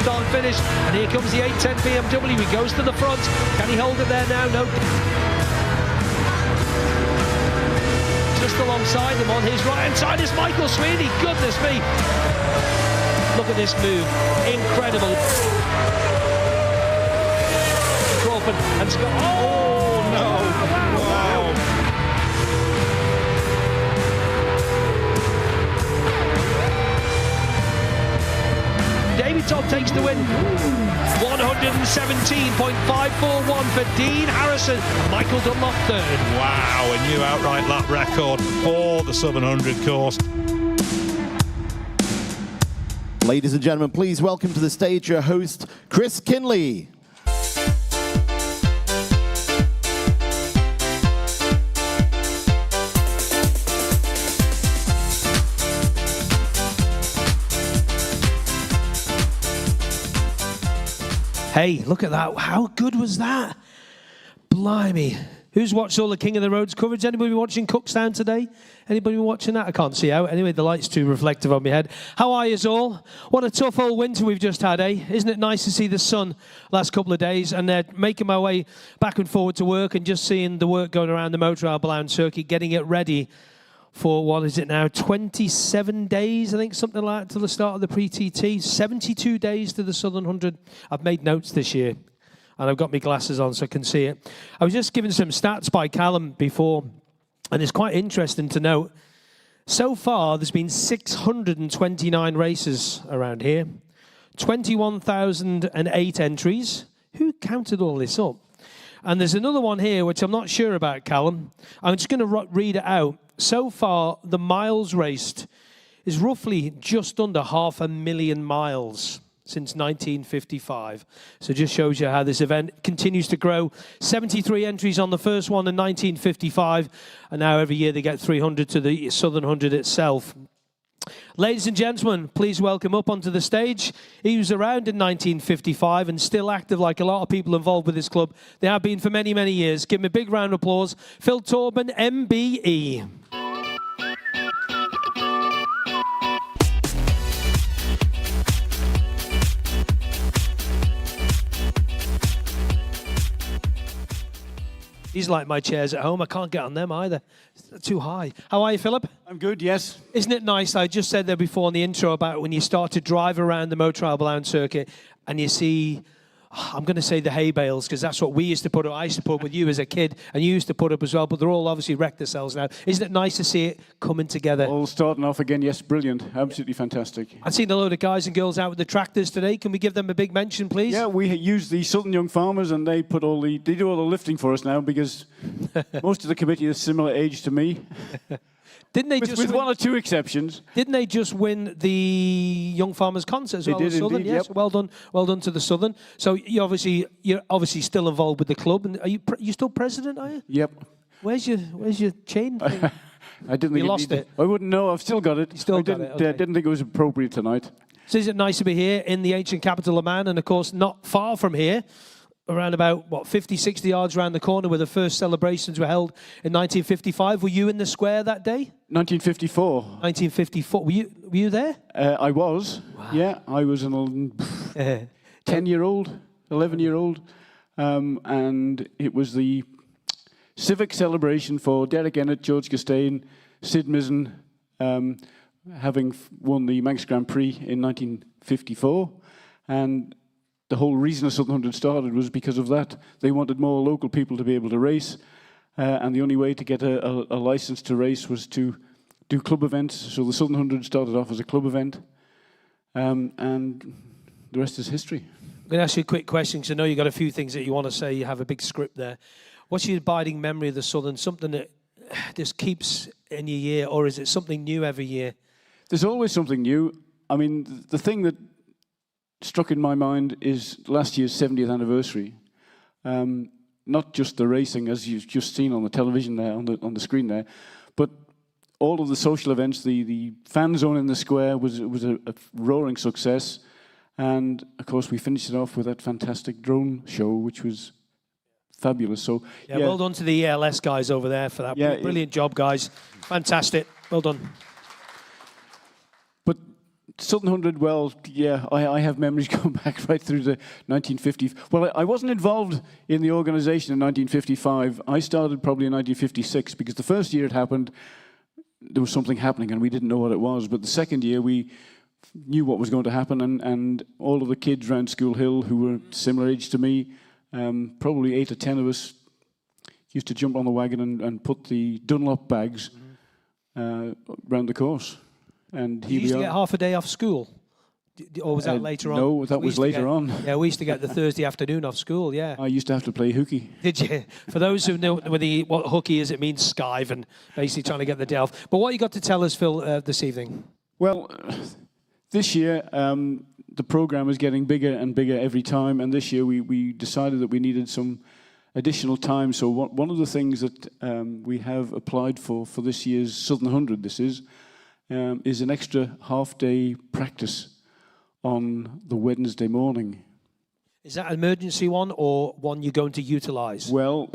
start and finish. And here comes the 810 BMW. He goes to the front. Can he hold it there now? No. Just alongside him on his right hand side is Michael Sweeney. Goodness me. Look at this move. Incredible. Crawford and Scott. Oh, no. Wow. David Todd takes the win. 117.541 for Dean Harrison. Michael Dunlop third. Wow, a new outright lap record for the 700 course. Ladies and gentlemen, please welcome to the stage your host, Chris Kinley. Hey, look at that. How good was that? Blimey. Who's watched all the King of the Roads coverage? Anybody watching Cookstown today? Anybody watching that? I can't see out. Anyway, the light's too reflective on my head. How are yous all? What a tough old winter we've just had, eh? Isn't it nice to see the sun last couple of days and making my way back and forward to work and just seeing the work going around the motor bound circuit, getting it ready for, what is it now, 27 days, I think, something like that, to the start of the pre-TT. 72 days to the Southern 100. I've made notes this year, and I've got my glasses on so I can see it. I was just given some stats by Callum before, and it's quite interesting to note. So far, there's been 629 races around here, 21,008 entries. Who counted all this up? And there's another one here, which I'm not sure about, Callum. I'm just going to read it out. So far, the miles raced is roughly just under 500,000 miles since 1955. So it just shows you how this event continues to grow. 73 entries on the first one in 1955, and now every year they get 300 to the Southern 100 itself. Ladies and gentlemen, please welcome up onto the stage. He was around in 1955 and still active like a lot of people involved with this club. They have been for many, many years. Give him a big round of applause. Phil Taubman, MBE. These are like my chairs at home. I can't get on them either. They're too high. How are you, Philip? I'm good, yes. Isn't it nice? I just said there before in the intro about when you start to drive around the motor bound circuit and you see, I'm going to say the hay bales, because that's what we used to put up. I used to put up with you as a kid, and you used to put up as well, but they're all obviously wrecked themselves now. Isn't it nice to see it coming together? All starting off again, yes, brilliant. Absolutely fantastic. I've seen a load of guys and girls out with the tractors today. Can we give them a big mention, please? Yeah, we use the Southern Young Farmers, and they do all the lifting for us now, because most of the committee is similar age to me. Didn't they with one or two exceptions? Didn't they just win the Young Farmers concert as well? They did, Southern, indeed, yes. Yep. Well done to the Southern. So you're obviously still involved with the club, and are you still president? Are you? Yep. Where's your chain? I didn't think you lost it. I wouldn't know. I've still got it. You still got it. Okay. Didn't think it was appropriate tonight. So is it nice to be here in the ancient capital of man, and of course not far from here, around about 50, 60 yards around the corner, where the first celebrations were held in 1955. Were you in the square that day? 1954. 1954. Were you there? I was. Wow. Yeah, I was an 10-year-old, 11-year-old, and it was the civic celebration for Derek Ennett, George Costain, Sid Mizzen, having won the Manx Grand Prix in 1954, and the whole reason the Southern 100 started was because of that. They wanted more local people to be able to race, and the only way to get a license to race was to do club events. So the Southern 100 started off as a club event, and the rest is history. I'm going to ask you a quick question, because I know you've got a few things that you want to say. You have a big script there. What's your abiding memory of the Southern? Something that just keeps in your year, or is it something new every year? There's always something new. I mean, the thing that struck in my mind is last year's 70th anniversary. Not just the racing, as you've just seen on the television there, on the screen there, but all of the social events. The fan zone in the square was a roaring success, and of course we finished it off with that fantastic drone show, which was fabulous. So yeah, well done to the ELS guys over there for that. Yeah, brilliant job, guys. Fantastic. Well done. But Southern 100, well, yeah, I have memories going back right through the 1950s. Well, I wasn't involved in the organization in 1955. I started probably in 1956 because the first year it happened, there was something happening and we didn't know what it was. But the second year we knew what was going to happen, and all of the kids around School Hill who were similar age to me, probably 8 or 10 of us, used to jump on the wagon and put the Dunlop bags around the course. And you used to get half a day off school? Or was that later on? No, that was later on. Yeah, we used to get the Thursday afternoon off school, yeah. I used to have to play hooky. Did you? For those who know what hooky is, it means skive and basically trying to get the day off. But what you got to tell us, Phil, this evening? Well, this year, the program is getting bigger and bigger every time. And this year we decided that we needed some additional time. So one of the things that we have applied for this year's Southern 100, this is an extra half-day practice on the Wednesday morning. Is that an emergency one or one you're going to utilise? Well,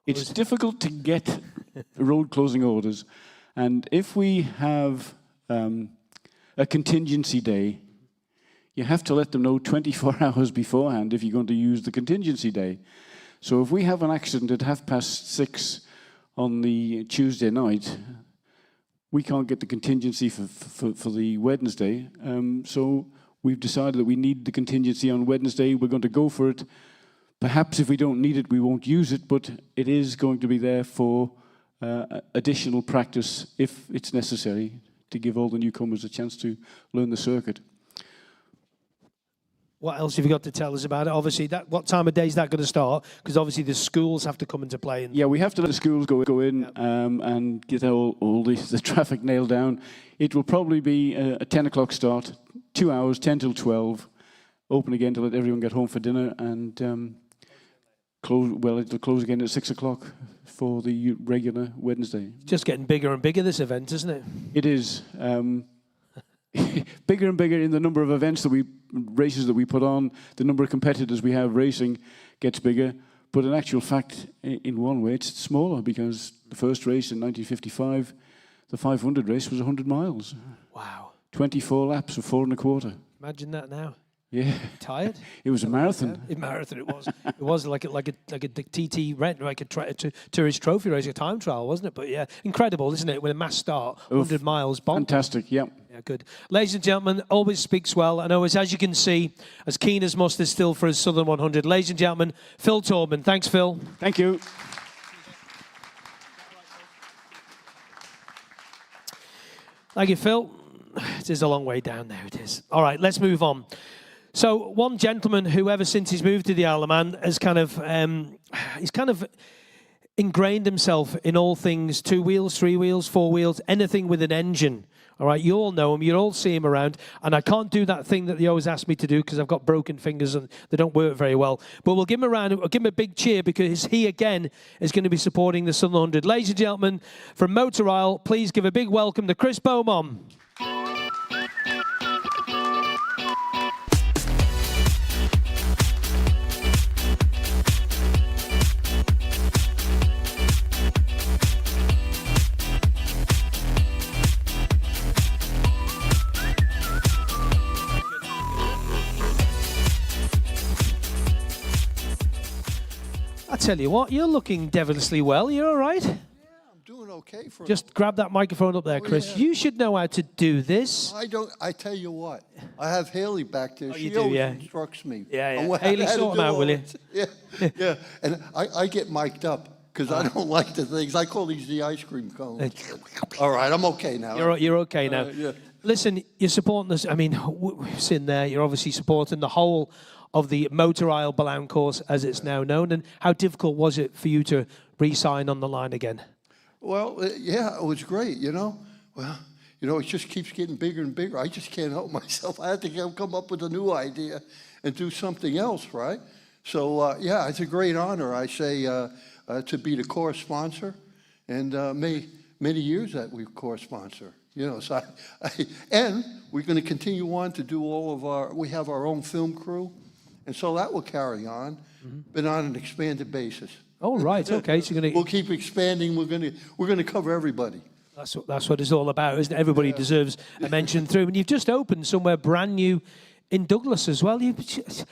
it's difficult to get road closing orders. And if we have a contingency day, you have to let them know 24 hours beforehand if you're going to use the contingency day. So if we have an accident at 6:30 on the Tuesday night, we can't get the contingency for the Wednesday. So we've decided that we need the contingency on Wednesday. We're going to go for it. Perhaps if we don't need it, we won't use it, but it is going to be there for additional practice if it's necessary to give all the newcomers a chance to learn the circuit. What else have you got to tell us about it? Obviously, what time of day is that going to start? Because obviously the schools have to come into play. Yeah, we have to let the schools go in and get all the traffic nailed down. It will probably be a 10 o'clock start, 2 hours, 10 till 12, open again to let everyone get home for dinner, and it'll close again at 6 o'clock for the regular Wednesday. It's just getting bigger and bigger, this event, isn't it? It is. Bigger and bigger in the number of races that we put on, the number of competitors we have racing gets bigger. But in actual fact, in one way, it's smaller because the first race in 1955, the 500 race was 100 miles. Wow. 24 laps of 4 1/4. Imagine that now. Yeah. Tired? It was a marathon. A marathon, it was. It was like a TT rent, like a tourist trophy race, a time trial, wasn't it? But yeah, incredible, isn't it? With a mass start, 100 miles, bomb. Fantastic, yeah. Yeah, good. Ladies and gentlemen, always speaks well. I know, as you can see, as keen as mustard still for his Southern 100. Ladies and gentlemen, Phil Taubman. Thanks, Phil. Thank you. Thank you, Phil. It is a long way down there, it is. All right, let's move on. So one gentleman who ever since he's moved to the Isle of Man has he's kind of ingrained himself in all things 2 wheels, 3 wheels, 4 wheels, anything with an engine. All right, you all know him, you all see him around, and I can't do that thing that they always ask me to do because I've got broken fingers and they don't work very well. But we'll give him a round, we'll give him a big cheer because he again is going to be supporting the Southern 100. Ladies and gentlemen, from Motor Isle, please give a big welcome to Chris Beaumont. I tell you what, you're looking devilishly well. You're all right? Yeah, I'm doing okay for. Just grab that microphone up there, Chris. Yeah. You should know how to do this. I don't. I tell you what. I have Haley back there. You She do, always yeah. instructs me. Yeah. on Haley, how to sort do 'em out, all will you? it. Yeah, yeah. And I get mic'd up because I don't like the things. I call these the ice cream cones. All right, I'm okay now. You're okay now. Yeah. Listen, you're supporting this. I mean, we've seen there. You're obviously supporting the whole of the Motor Isle Balloon course as it's now known. And how difficult was it for you to re-sign on the line again? Well, yeah, it was great. Well, it just keeps getting bigger and bigger. I just can't help myself. I had to come up with a new idea and do something else, right? So, yeah, it's a great honor, I say, to be the course sponsor. And many years that we course sponsor. So and we're going to continue on to do we have our own film crew. And so that will carry on, but on an expanded basis. Oh, right. Okay. So you're going to... We'll keep expanding. We're going to cover everybody. That's what it's all about, isn't it? Everybody deserves a mention through. And you've just opened somewhere brand new in Douglas as well. I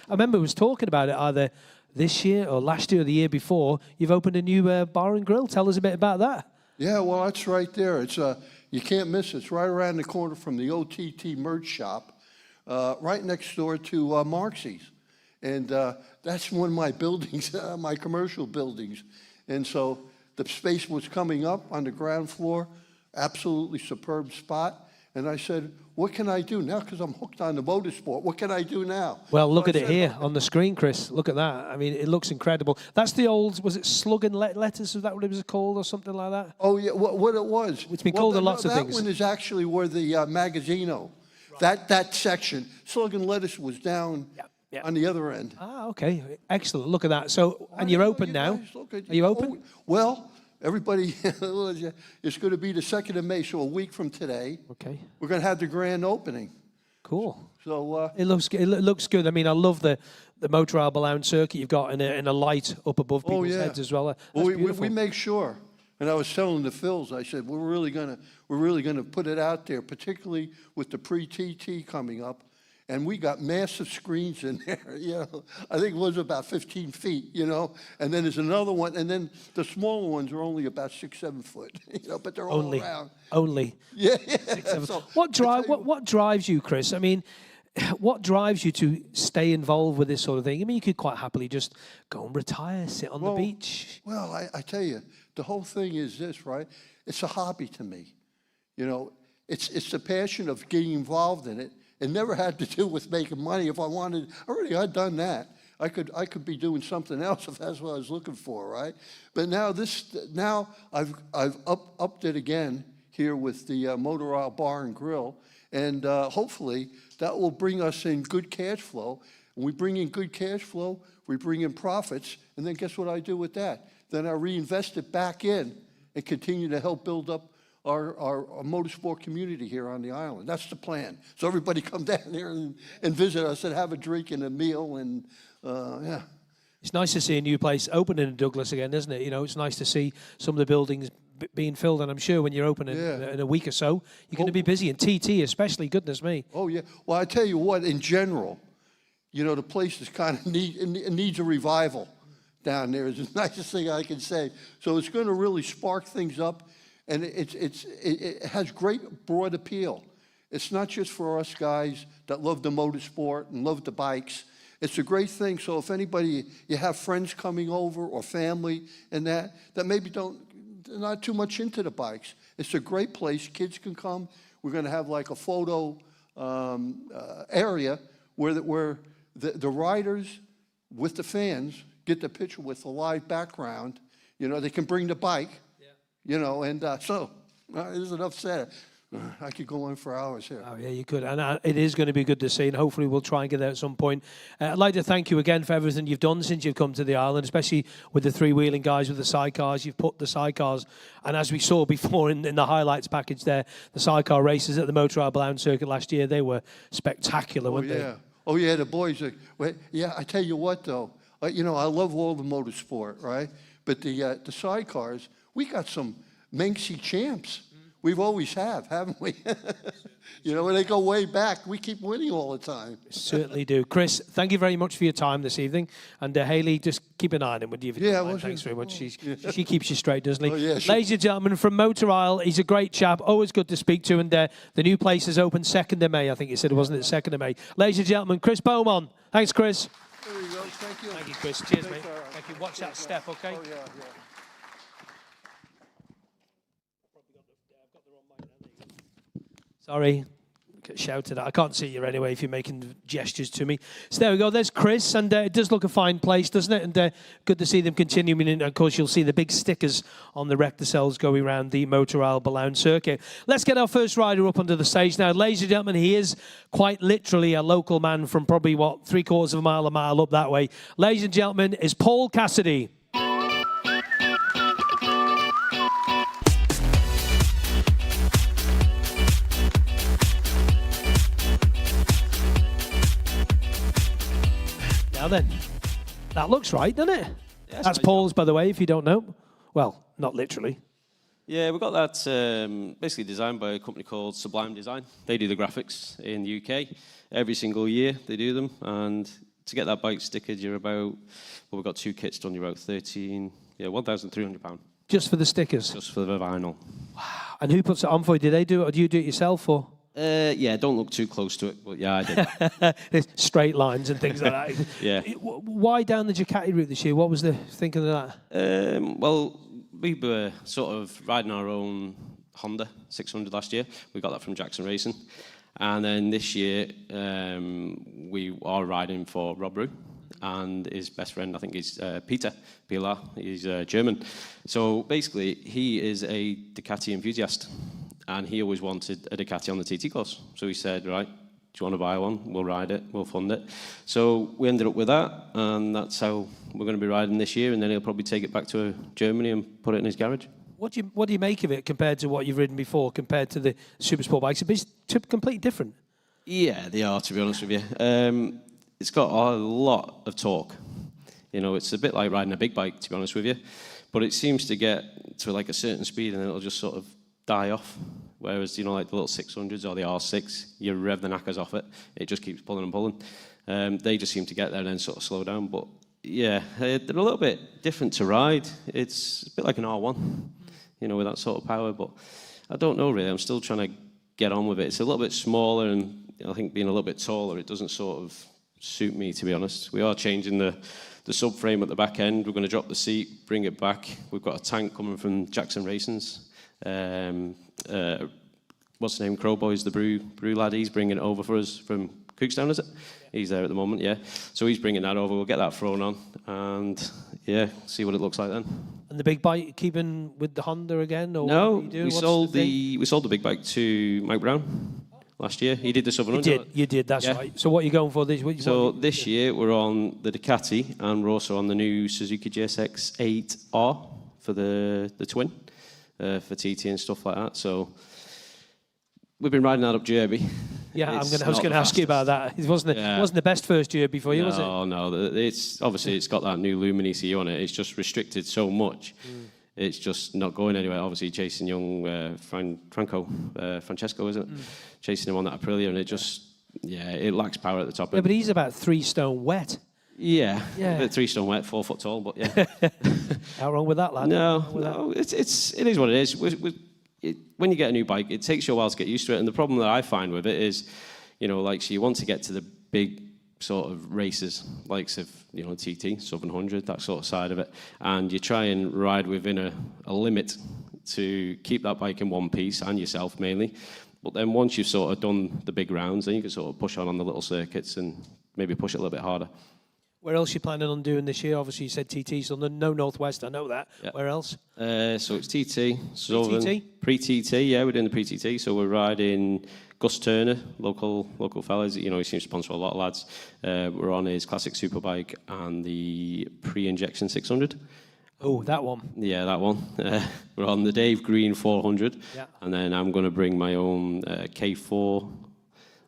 remember I was talking about it either this year or last year or the year before. You've opened a new bar and grill. Tell us a bit about that. Yeah, well, that's right there. It's you can't miss it. It's right around the corner from the OTT merch shop, right next door to Marxie's. And that's one of my buildings, my commercial buildings. And so the space was coming up on the ground floor, absolutely superb spot. And I said, what can I do now? Because I'm hooked on the motorsport. What can I do now? Well, look at it here on the screen, Chris. Look at that. I mean, it looks incredible. That's the old, was it Slug and Lettuce? Is that what it was called or something like that? Oh, yeah, what it was. It's been called lots of things. That one is actually where the Magazzino, that section, Slug and Lettuce was down on the other end. Ah, okay. Excellent. Look at that. So, and you're open now? Are you open? Well, everybody, it's going to be the 2nd of May, so a week from today. Okay. We're going to have the grand opening. Cool. So it looks good. I mean, I love the motor lounge circuit you've got in a light up above people's heads as well. Well, we make sure. And I was telling the Phils, I said we're really gonna put it out there, particularly with the pre-TT coming up. And we got massive screens in there, you know. I think it was about 15 feet, you know. And then there's another one, and then the smaller ones are only about 6-7 foot, you know. But they're all around. Only. Yeah. 6-7. So, what drives you, Chris? I mean, what drives you to stay involved with this sort of thing? I mean, you could quite happily just go and retire, sit on the beach. Well, I tell you, the whole thing is this, right? It's a hobby to me, you know. It's the passion of getting involved in it. It never had to do with making money. If I wanted, I'd done that. I could be doing something else if that's what I was looking for, right? But now I've upped it again here with the Motor Oil Bar and Grill, and hopefully that will bring us in good cash flow. When we bring in good cash flow, we bring in profits, and then guess what I do with that? Then I reinvest it back in and continue to help build up our motorsport community here on the island. That's the plan. So everybody come down here and visit us and have a drink and a meal, and yeah. It's nice to see a new place opening in Douglas again, isn't it? You know, it's nice to see some of the buildings being filled, and I'm sure when you're open in a week or so, you're going to be busy, and TT especially, goodness me. Oh, yeah. Well, I tell you what, in general, you know, the place is kind of needs a revival down there. It's the nicest thing I can say. So it's going to really spark things up. And it has great broad appeal. It's not just for us guys that love the motorsport and love the bikes. It's a great thing. So if anybody, you have friends coming over or family and that maybe they're not too much into the bikes, it's a great place. Kids can come. We're going to have like a photo area where the riders with the fans get the picture with the live background. You know, they can bring the bike. You know, and so there's enough said. I could go on for hours here. Oh, yeah, you could. And it is going to be good to see, and hopefully we'll try and get there at some point. I'd like to thank you again for everything you've done since you've come to the island, especially with the three-wheeling guys with the sidecars. You've put the sidecars, and as we saw before in the highlights package there, the sidecar races at the Motor Oil Lounge circuit last year, they were spectacular, weren't they? Oh, yeah, the boys are, I tell you what, though. You know, I love all the motorsport, right? But the sidecars, we got some Manxie champs. We've always have, haven't we? You know, when they go way back, we keep winning all the time. Certainly do. Chris, thank you very much for your time this evening. And Haley, just keep an eye on him, would you? Yeah, well, thanks very much. She keeps you straight, doesn't he? Oh, yeah, ladies and gentlemen, from Motor Oil, he's a great chap. Always good to speak to. And the new place is open 2nd of May, I think you said, wasn't it? 2nd of May. Ladies and gentlemen, Chris Beaumont. Thanks, Chris. There you go. Thank you. Thank you, Chris. Cheers, mate. Thank you. Watch that step, okay? Oh, yeah. Sorry, get shouted at. I can't see you anyway if you're making gestures to me. So there we go. There's Chris, and it does look a fine place, doesn't it? And good to see them continuing. And of course, you'll see the big stickers on the rector cells going around the Motor Oil Lounge circuit. Let's get our first rider up onto the stage now. Ladies and gentlemen, he is quite literally a local man from probably, 3/4 of a mile up that way. Ladies and gentlemen, is Paul Cassidy. Now then, that looks right, doesn't it? Yeah, that's Paul's, by the way, if you don't know. Well, not literally. Yeah, we got that basically designed by a company called Sublime Design. They do the graphics in the UK. Every single year they do them, and to get that bike stickered, you're about, well, we've got 2 kits done, you're about £1,300. Just for the stickers? Just for the vinyl. Wow. And who puts it on for you? Do they do it, or do you do it yourself, or? Yeah, don't look too close to it, but yeah, I did. There's straight lines and things like that. Yeah. Why down the Ducati route this year? What was the thinking of that? Well, we were sort of riding our own Honda 600 last year. We got that from Jackson Racing. And then this year, we are riding for Rob Rue. And his best friend, I think, is Peter Pilar. He's German. So basically, he is a Ducati enthusiast. And he always wanted a Ducati on the TT course. So he said, right, do you want to buy one? We'll ride it, we'll fund it. So we ended up with that, and that's how we're going to be riding this year, and then he'll probably take it back to Germany and put it in his garage. What do you make of it compared to what you've ridden before, compared to the super sport bikes? It's completely different. Yeah, they are, to be honest with you. It's got a lot of torque. You know, it's a bit like riding a big bike, to be honest with you. But it seems to get to like a certain speed and it'll just sort of die off. Whereas, you know, like the little 600s or the R6, you rev the knackers off it, it just keeps pulling and pulling. They just seem to get there and then sort of slow down. But yeah, they're a little bit different to ride. It's a bit like an R1, you know, with that sort of power. But I don't know really. I'm still trying to get on with it. It's a little bit smaller, and I think being a little bit taller, it doesn't sort of suit me, to be honest. We are changing the subframe at the back end. We're going to drop the seat, bring it back. We've got a tank coming from Jackson Racing's. What's the name? Crowboys, the brew lad. He's bringing it over for us from Cookstown, is it? He's there at the moment, yeah. So he's bringing that over. We'll get that thrown on, and yeah, see what it looks like then. And the big bike keeping with the Honda again? Or no, what are you doing? we sold the big bike to Mike Brown last year. He did the Southern 100. You did, that's right. So what are you going for this? This year we're on the Ducati, and we're also on the new Suzuki GSX 8R for the twin, for TT and stuff like that. So we've been riding that up Derby. Yeah, I was going to ask you about that. It wasn't the best first Derby for you, was it? No. It's obviously it's got that new Lumen ECU on it. It's just restricted so much. It's just not going anywhere. Obviously, chasing young Francesco, isn't it? Chasing him on that Aprilia, and it just, it lacks power at the top end. Yeah, but he's about 3 stone wet. Yeah. About 3 stone wet, 4 foot tall, but yeah. How wrong with that, lad? No, it is what it is. When you get a new bike, it takes you a while to get used to it, and the problem that I find with it is, you know, like, so you want to get to the big sort of races, likes of, you know, TT, Southern 100, that sort of side of it, and you try and ride within a limit to keep that bike in one piece, and yourself mainly. But then once you've sort of done the big rounds, then you can sort of push on the little circuits and maybe push it a little bit harder. Where else are you planning on doing this year? Obviously, you said TT, so no Northwest, I know that. Yeah. Where else? So it's TT, Southern. Pre-TT, yeah, we're doing the pre-TT. So we're riding Gus Turner, local fellas. You know, he seems to sponsor a lot of lads. We're on his classic superbike and the pre-injection 600. Oh, that one. Yeah, that one. We're on the Dave Green 400. Yeah. And then I'm going to bring my own K4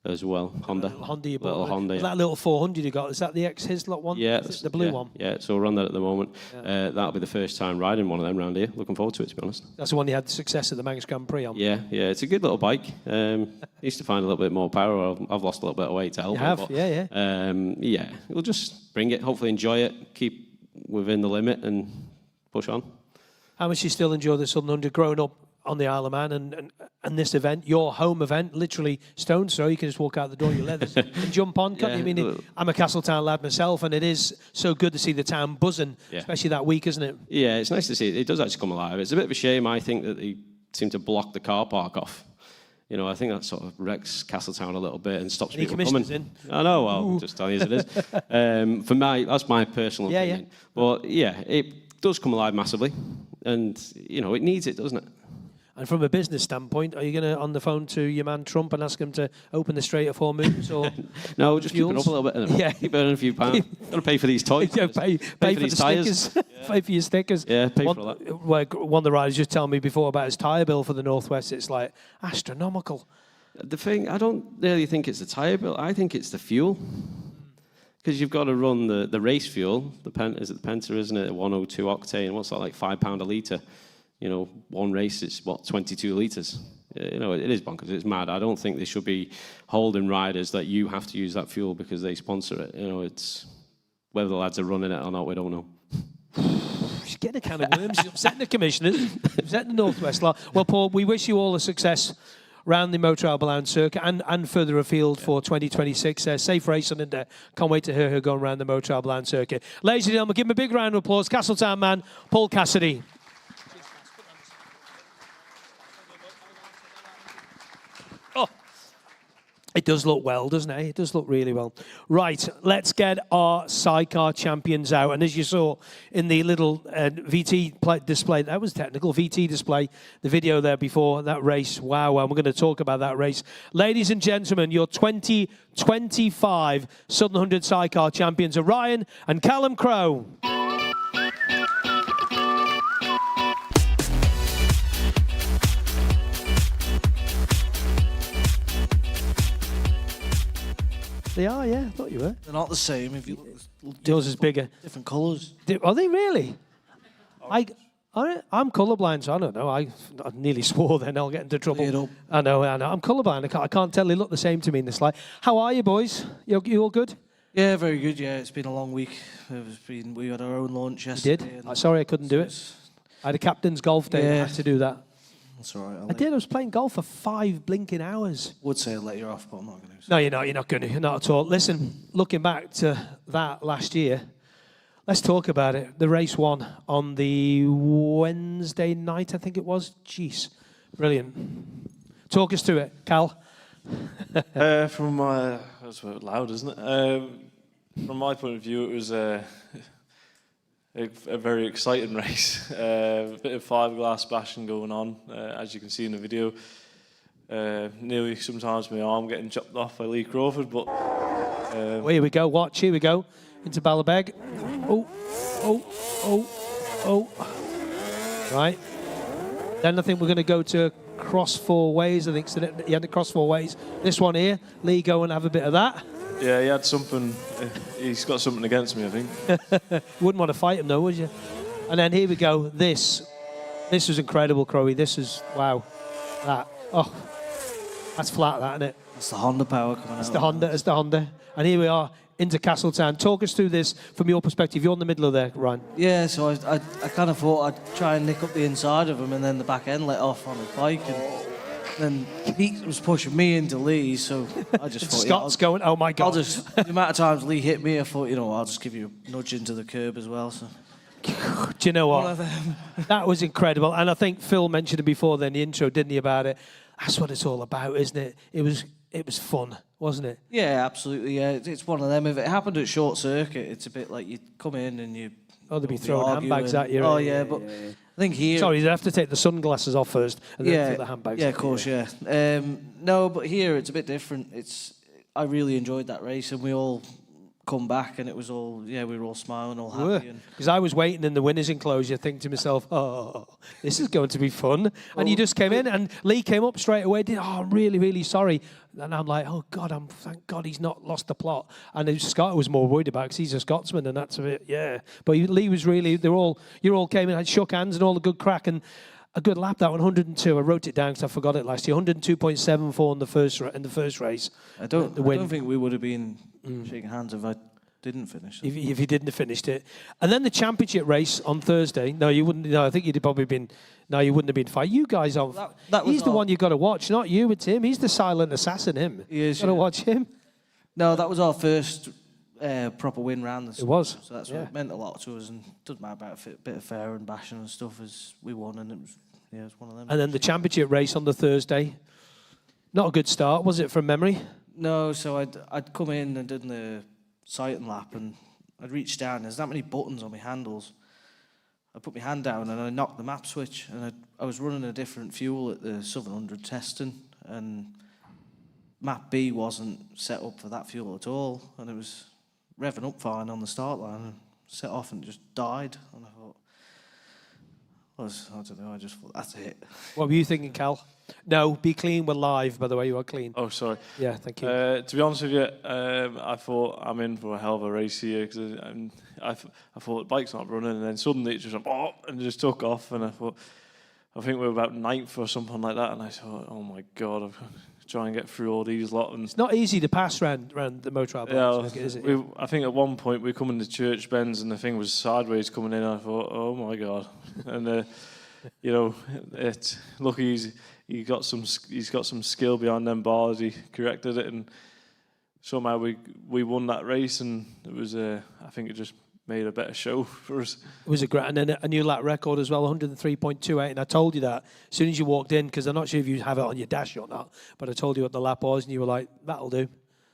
as well, Honda. Honda you bought. Little Honda, yeah. That little 400 you got, is that the ex-Hislop one? Yeah. The blue one? Yeah, so we're on that at the moment. Yeah. That'll be the first time riding one of them around here. Looking forward to it, to be honest. That's the one you had success at the Manx Grand Prix on? Yeah, it's a good little bike. Used to find a little bit more power. I've lost a little bit of weight to help. You have, yeah. We'll just bring it, hopefully enjoy it, keep within the limit and push on. How much do you still enjoy the Southern 100 growing up on the Isle of Man and this event, your home event, literally stone's throw, you can just walk out the door, your leathers, and jump on, can't you? I mean, I'm a Castletown lad myself, and it is so good to see the town buzzing, especially that week, isn't it? Yeah, it's nice to see it. It does actually come alive. It's a bit of a shame, I think, that they seem to block the car park off. You know, I think that sort of wrecks Castletown a little bit and stops people coming. In? I know, well, just tell you as it is. That's my personal opinion. Yeah. But yeah, it does come alive massively, and you know, it needs it, doesn't it? And from a business standpoint, are you going to on the phone to your man Trump and ask him to open the Strait of Hormuz? Or no, just keep it up a little bit. Yeah, keep earning a few pounds. Got to pay for these toys. Yeah, pay for these the tyres. Stickers. Pay for your stickers. Yeah, pay for that. One of the riders just told me before about his tyre bill for the Northwest. It's like astronomical. The thing, I don't really think it's the tyre bill. I think it's the fuel. Because you've got to run the race fuel. Is it the Penta, isn't it? 102 octane. What's that, like £5 a litre? you know, one race, it's, what, 22 litres? You know, it is bonkers. It's mad. I don't think they should be holding riders that you have to use that fuel because they sponsor it. You know, it's whether the lads are running it or not, we don't know. She's getting a can of worms. She's upsetting the commissioners, upsetting the Northwest lot. Well, Paul, we wish you all the success around the Motor Alba Lounge circuit and further afield for 2026. Safe racing, and can't wait to hear her going around the Motor Alba Lounge circuit. Ladies and gentlemen, give him a big round of applause. Castletown man, Paul Cassidy. It does look well, doesn't it? It does look really well. Right, let's get our sidecar champions out. And as you saw in the little VT display, that was technical, VT display, the video there before that race. Wow, and we're going to talk about that race. Ladies and gentlemen, your 2025 Southern 100 sidecar champions are Ryan and Callum Crowe. They are, yeah. I thought you were. They're not the same. If you look, yours is bigger. Different colours. Are they really? I'm colourblind, so I don't know. I nearly swore then. I'll get into trouble. I know. I'm colourblind. I can't tell. They look the same to me in this light. How are you, boys? You all good? Yeah, very good. Yeah, it's been a long week. We had our own launch yesterday. You did? Sorry I couldn't do it. I had a captain's golf day. Yeah. I had to do that. That's all right. I did. I was playing golf for 5 blinking hours. Would say I'd let you off, but I'm not going to. No, you're not. You're not going to. Not at all. Listen, looking back to that last year, let's talk about it. The race one on the Wednesday night, I think it was. Jeez, brilliant. Talk us through it, Cal. That's loud, isn't it? From my point of view, it was a very exciting race. A bit of fiberglass bashing going on, as you can see in the video. Nearly sometimes my arm getting chopped off by Lee Crawford, but... Well, here we go, watch, here we go. Into Ballabeg. Right. Then I think we're going to go to cross 4 ways. I think so. You had to cross 4 ways. This one here, Lee, go and have a bit of that. Yeah, he had something. He's got something against me, I think. Wouldn't want to fight him, though, would you? And then here we go. This was incredible, Crowe. This is wow. That's flat, that, isn't it? It's the Honda power coming out. It's the Honda. And here we are into Castletown. Talk us through this from your perspective. You're in the middle of there, Ryan. Yeah, so I kind of thought I'd try and nick up the inside of him, and then the back end let off on his bike, and then he was pushing me into Lee, so I just thought... Scott's going, oh my God. The amount of times Lee hit me, I thought, I'll just give you a nudge into the curb as well, so... Do you know what? That was incredible. And I think Phil mentioned it before then, the intro, didn't he, about it? That's what it's all about, isn't it? It was fun, wasn't it? Yeah, absolutely, yeah. It's one of them. If it happened at short circuit, it's a bit like you come in and you... Oh, they'd be throwing handbags at you. Oh, yeah, but... I think here... Sorry, you'd have to take the sunglasses off first and then throw the handbags. Yeah, of course, yeah. No, but here it's a bit different. I really enjoyed that race, and we all come back, and it was all, we were all smiling, all happy. Because I was waiting in the winner's enclosure, thinking to myself, oh, this is going to be fun. And you just came in, and Lee came up straight away, I'm really, really sorry. And I'm like, oh, God, thank God he's not lost the plot. And Scott was more worried about because he's a Scotsman, and that's a bit, yeah. But Lee was really, you all came in, I shook hands and all the good crack, and a good lap, that one, 102. I wrote it down because I forgot it last year. 102.74 in the first race. I don't think we would have been shaking hands if I didn't finish it. If you didn't have finished it. And then the championship race on Thursday. No, you wouldn't. No, I think you'd have probably been. No, you wouldn't have been fighting. You guys are. He's the one you've got to watch, not you. It's him. He's the silent assassin. Him. He is. Got to watch him. No, that was our first proper win round. It was. So that's what it meant a lot to us, and it doesn't matter about a bit of fair and bashing and stuff, as we won, and it was one of them. And then the championship race on the Thursday. Not a good start, was it, from memory? No. So I'd come in and done the sighting lap, and I'd reach down. There's that many buttons on my handles. I put my hand down and I knocked the map switch, and I was running a different fuel at the Southern 100 testing, and map B wasn't set up for that fuel at all, and it was revving up fine on the start line, and set off and just died. And I thought, I don't know, I just thought, that's it. What were you thinking, Cal? No, be clean, we're live, by the way, you are clean. Oh, sorry. Yeah, thank you. To be honest with you, I thought I'm in for a hell of a race here, because I thought the bike's not running, and then suddenly it just went, and it just took off, and I thought, I think we were about 9th or something like that, and I thought, oh my God, I'm trying to get through all these lot. And It's not easy to pass round the motor circuit, is it? I think at one point we come into church bends and the thing was sideways coming in. And I thought, oh my God, and you know, lucky he's got some skill behind them bars. He corrected it, and somehow we won that race, and it was I think it just made a better show for us. It was a great, and then a new lap record as well, 103.28. And I told you that as soon as you walked in, because I'm not sure if you have it on your dash or not, but I told you what the lap was, and you were like, "That'll do."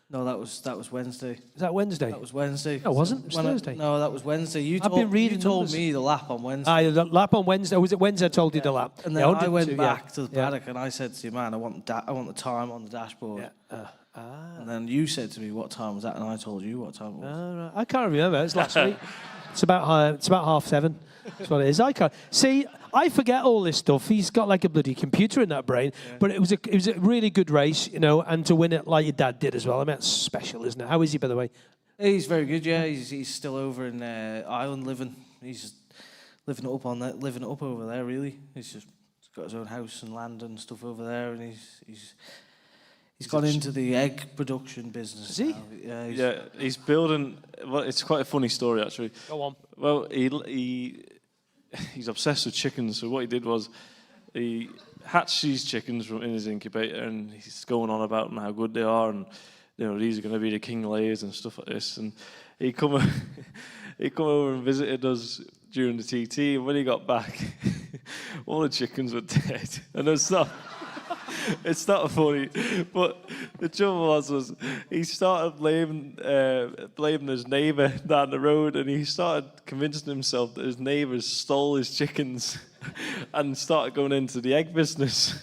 No, that was Wednesday. Is that Wednesday? That was Wednesday. No, it wasn't. It was Thursday. No, that was Wednesday. You I've been reading you told numbers. me the lap on Wednesday. The lap on Wednesday. Was it Wednesday? I told you the lap. And then I went 102, back to the paddock and I said to you, man, I want the time on the dashboard. Yeah. And then you said to me, what time was that? And I told you what time it was. Right. I can't remember. It's last week. It's about 7:30. That's what it is. I can't see. I forget all this stuff. He's got like a bloody computer in that brain. Yeah. But it was a really good race, you know, and to win it like your dad did as well. I mean, it's special, isn't it? How is he, by the way? He's very good. Yeah, he's still over in Ireland living. He's living it up over there. Really, he's got his own house and land and stuff over there, and he's gone into the egg production business. Is he? Now. He's building. Well, it's quite a funny story actually. Go on. Well, he's obsessed with chickens. So what he did was he hatched these chickens from in his incubator, and he's going on about how good they are, and you know these are going to be the king layers and stuff like this. And he come over and visited us during the TT, and when he got back, all the chickens were dead, and it's not. It's not funny, but the trouble was he started blaming his neighbour down the road, and he started convincing himself that his neighbours stole his chickens and started going into the egg business.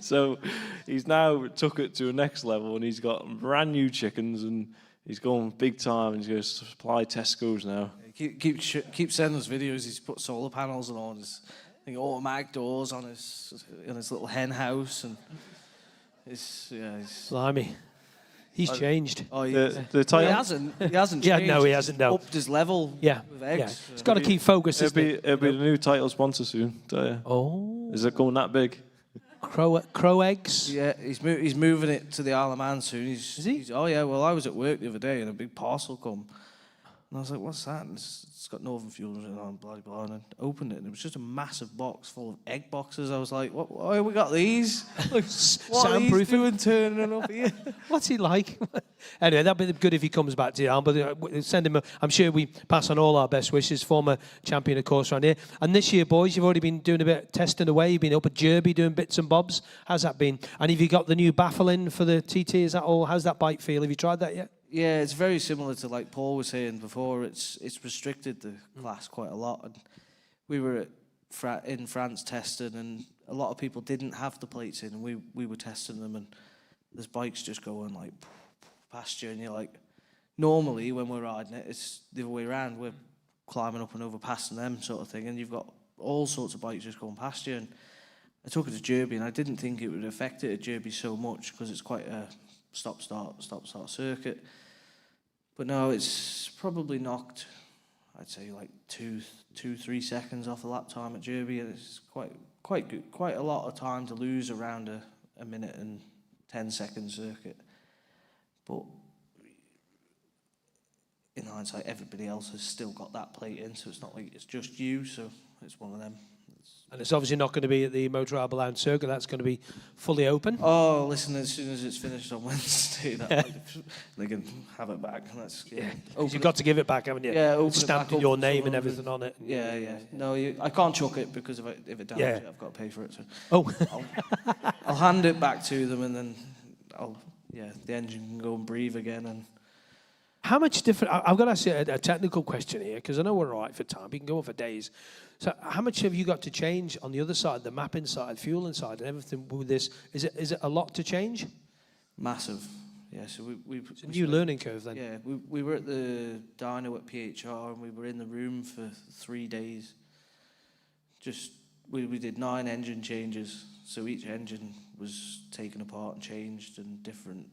So he's now took it to a next level, and he's got brand new chickens, and he's going big time, and he's going to supply Tesco's now. Keep sending us videos. He's put solar panels on his automatic doors on his little hen house, and he's Blimey. He's changed. Oh, the title. He hasn't changed. Yeah, no, he hasn't. No. Upped his level. Yeah, with eggs. yeah. It's got to keep focus. It'll be the new title sponsor soon. Tell you. Oh. Is it going that big? Crow eggs. Yeah, he's moving it to the Isle of Man soon. Is he? Oh yeah. Well, I was at work the other day and a big parcel come, and I was like, "What's that?" And it's got Northern Fuel and blah blah. And I opened it, and it was just a massive box full of egg boxes. I was like, "What? Why have we got these? What are these Soundproofing. doing turning up here?" What's he like? Anyway, that'd be good if he comes back to the arm. But send him. I'm sure we pass on all our best wishes. Former champion, of course, around here. And this year, boys, you've already been doing a bit of testing away. You've been up at Derby doing bits and bobs. How's that been? And have you got the new baffle in for the TT? Is that all? How's that bike feel? Have you tried that yet? Yeah, it's very similar to like Paul was saying before. It's restricted the class quite a lot, and we were in France testing, and a lot of people didn't have the plates in, and we were testing them, and there's bikes just going like past you, and you're like, normally when we're riding it, it's the other way around. We're climbing up and overpassing them sort of thing, and you've got all sorts of bikes just going past you. And I took it to Derby, and I didn't think it would affect it at Derby so much because it's quite a stop-start circuit. But no, it's probably knocked, I'd say, like 2-3 seconds off the lap time at Derby, and it's quite good, quite a lot of time to lose around a minute and 10-second circuit. But in hindsight, everybody else has still got that plate in, so it's not like it's just you. So it's one of them. And it's obviously not going to be at the Motor Arbor Lounge circuit. That's going to be fully open. Oh, listen, as soon as it's finished on Wednesday, they can have it back. And that's You've got to give it back, haven't you? Yeah, open it's stamped with your name and everything on it. Yeah, yeah. No, I can't chuck it because if it damages it, I've got to pay for it. So I'll hand it back to them, and then the engine can go and breathe again. And how much different? I've got to ask you a technical question here because I know we're all right for time. We can go on for days. So how much have you got to change on the other side, the mapping side, fueling side, and everything with this? Is it a lot to change? Massive. Yeah, so it's a new learning curve then. Yeah, we were at the dyno at PHR, and we were in the room for 3 days. We did 9 engine changes, so each engine was taken apart and changed, and different.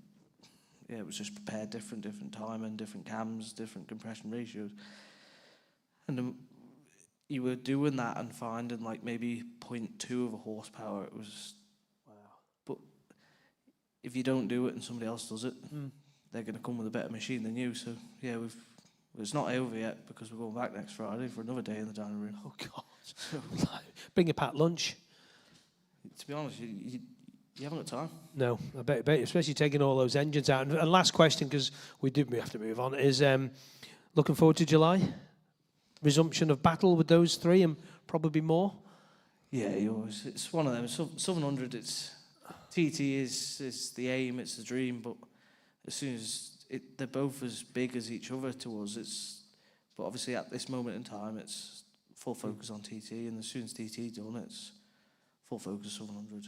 Yeah, it was just prepared different timing, different cams, different compression ratios, and you were doing that and finding like maybe 0.2 of a horsepower. It was wow. But if you don't do it and somebody else does it, they're going to come with a better machine than you. So yeah, it's not over yet because we're going back next Friday for another day in the dining room. Oh God! Bring a packed lunch. To be honest, you haven't got time. No, I bet, especially taking all those engines out. And last question, because we have to move on, is looking forward to July? Resumption of battle with those three and probably more? Yeah, it's one of them. 700, it's TT is the aim, it's the dream, but as soon as they're both as big as each other to us, but obviously at this moment in time, it's full focus on TT, and as soon as TT done, it's full focus 700.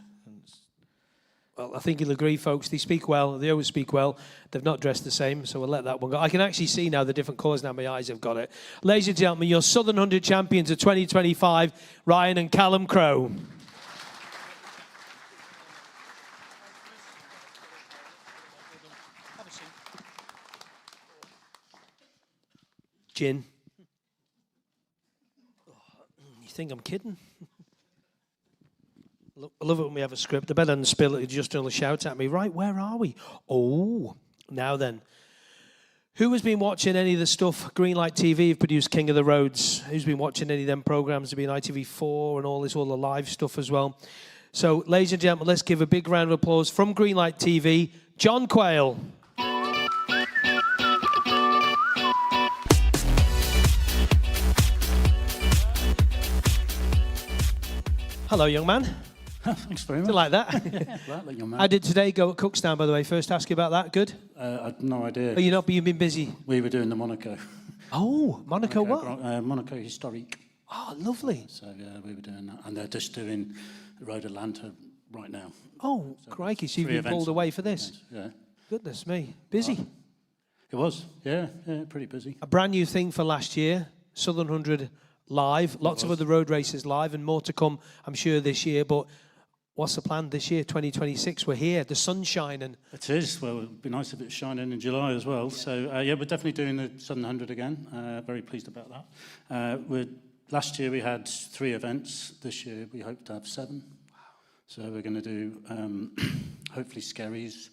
Well, I think you'll agree, folks. They speak well. They always speak well. They've not dressed the same, so we'll let that one go. I can actually see now the different colours now. My eyes have got it. Ladies and gentlemen, your Southern 100 champions of 2025, Ryan and Callum Crowe. Gin. You think I'm kidding? I love it when we have a script. I better than spill it, just only shout at me. Right, where are we? Oh, now then. Who has been watching any of the stuff Greenlight TV have produced King of the Roads? Who's been watching any of them programs? Have been ITV4 and all the live stuff as well. So, ladies and gentlemen, let's give a big round of applause from Greenlight TV, John Quayle. Hello, young man. Thanks very much. Did you like that? Like young man. How did today go at Cookstown, by the way? First, ask you about that. Good? I had no idea. Oh, you've been busy? We were doing the Monaco. Oh, Monaco what? Monaco Historique. Oh, lovely. So, yeah, we were doing that. And they're just doing the Road Atlanta right now. Oh, so crikey. So you've been pulled away for this? Yeah. Goodness me. Busy? It was, yeah, pretty busy. A brand new thing for last year, Southern 100 live. Lots of other road races live and more to come, I'm sure, this year. But what's the plan this year, 2026? We're here, the sun's shining. It is. Well, it'd be nice if it's shining in July as well. Yeah. So, yeah, we're definitely doing the Southern 100 again. Very pleased about that. Last year we had 3 events. This year we hope to have 7. Wow. So we're going to do, hopefully, Skerries,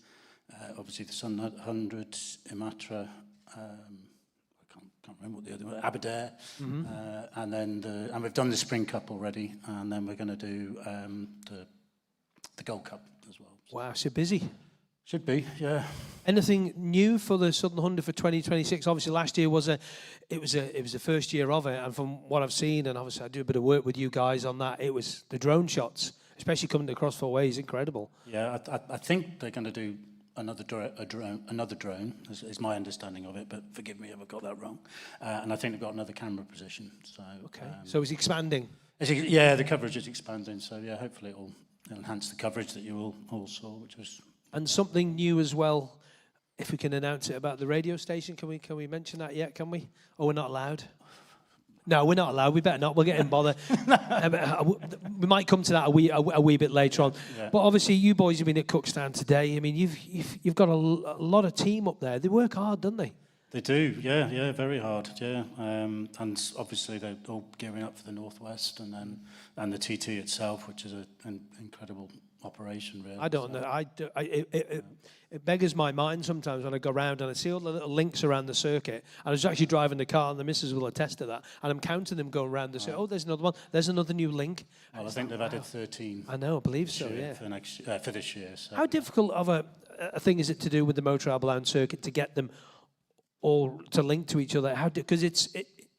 obviously the Southern 100, Imatra, can't remember what the other one, Aberdare, and then and we've done the Spring Cup already, and then we're going to do the Gold Cup as well. Wow, so busy. Should be, yeah. Anything new for the Southern 100 for 2026? Obviously, last year was the first year of it, and from what I've seen, and obviously I do a bit of work with you guys on that. It was the drone shots, especially coming across 4 ways, incredible. Yeah, I think they're going to do another drone, is my understanding of it, but forgive me if I got that wrong. And I think they've got another camera position. So okay, so it's expanding. Yeah, the coverage is expanding. So yeah, hopefully it'll enhance the coverage that you all saw, which was. And something new as well. If we can announce it about the radio station, can we mention that yet? Can we? Or we're not allowed? No, we're not allowed. We better not. We'll get in bother. We might come to that a wee bit later on. Yeah. But obviously, you boys have been at Cookstown today. I mean, you've got a lot of team up there. They work hard, don't they? They do. Yeah, very hard. Yeah, and obviously they're all gearing up for the Northwest, and the TT itself, which is an incredible operation. Really. I don't know. It beggars my mind sometimes when I go around and I see all the little links around the circuit. I was actually driving the car, and the missus will attest to that. And I'm counting them going around the circuit. Oh, there's another one. There's another new link. Well, I think they've added 13. I know, I believe so, yeah. For this year. So. How difficult of a thing is it to do with the Motor Aberlour circuit to get them all to link to each other? Because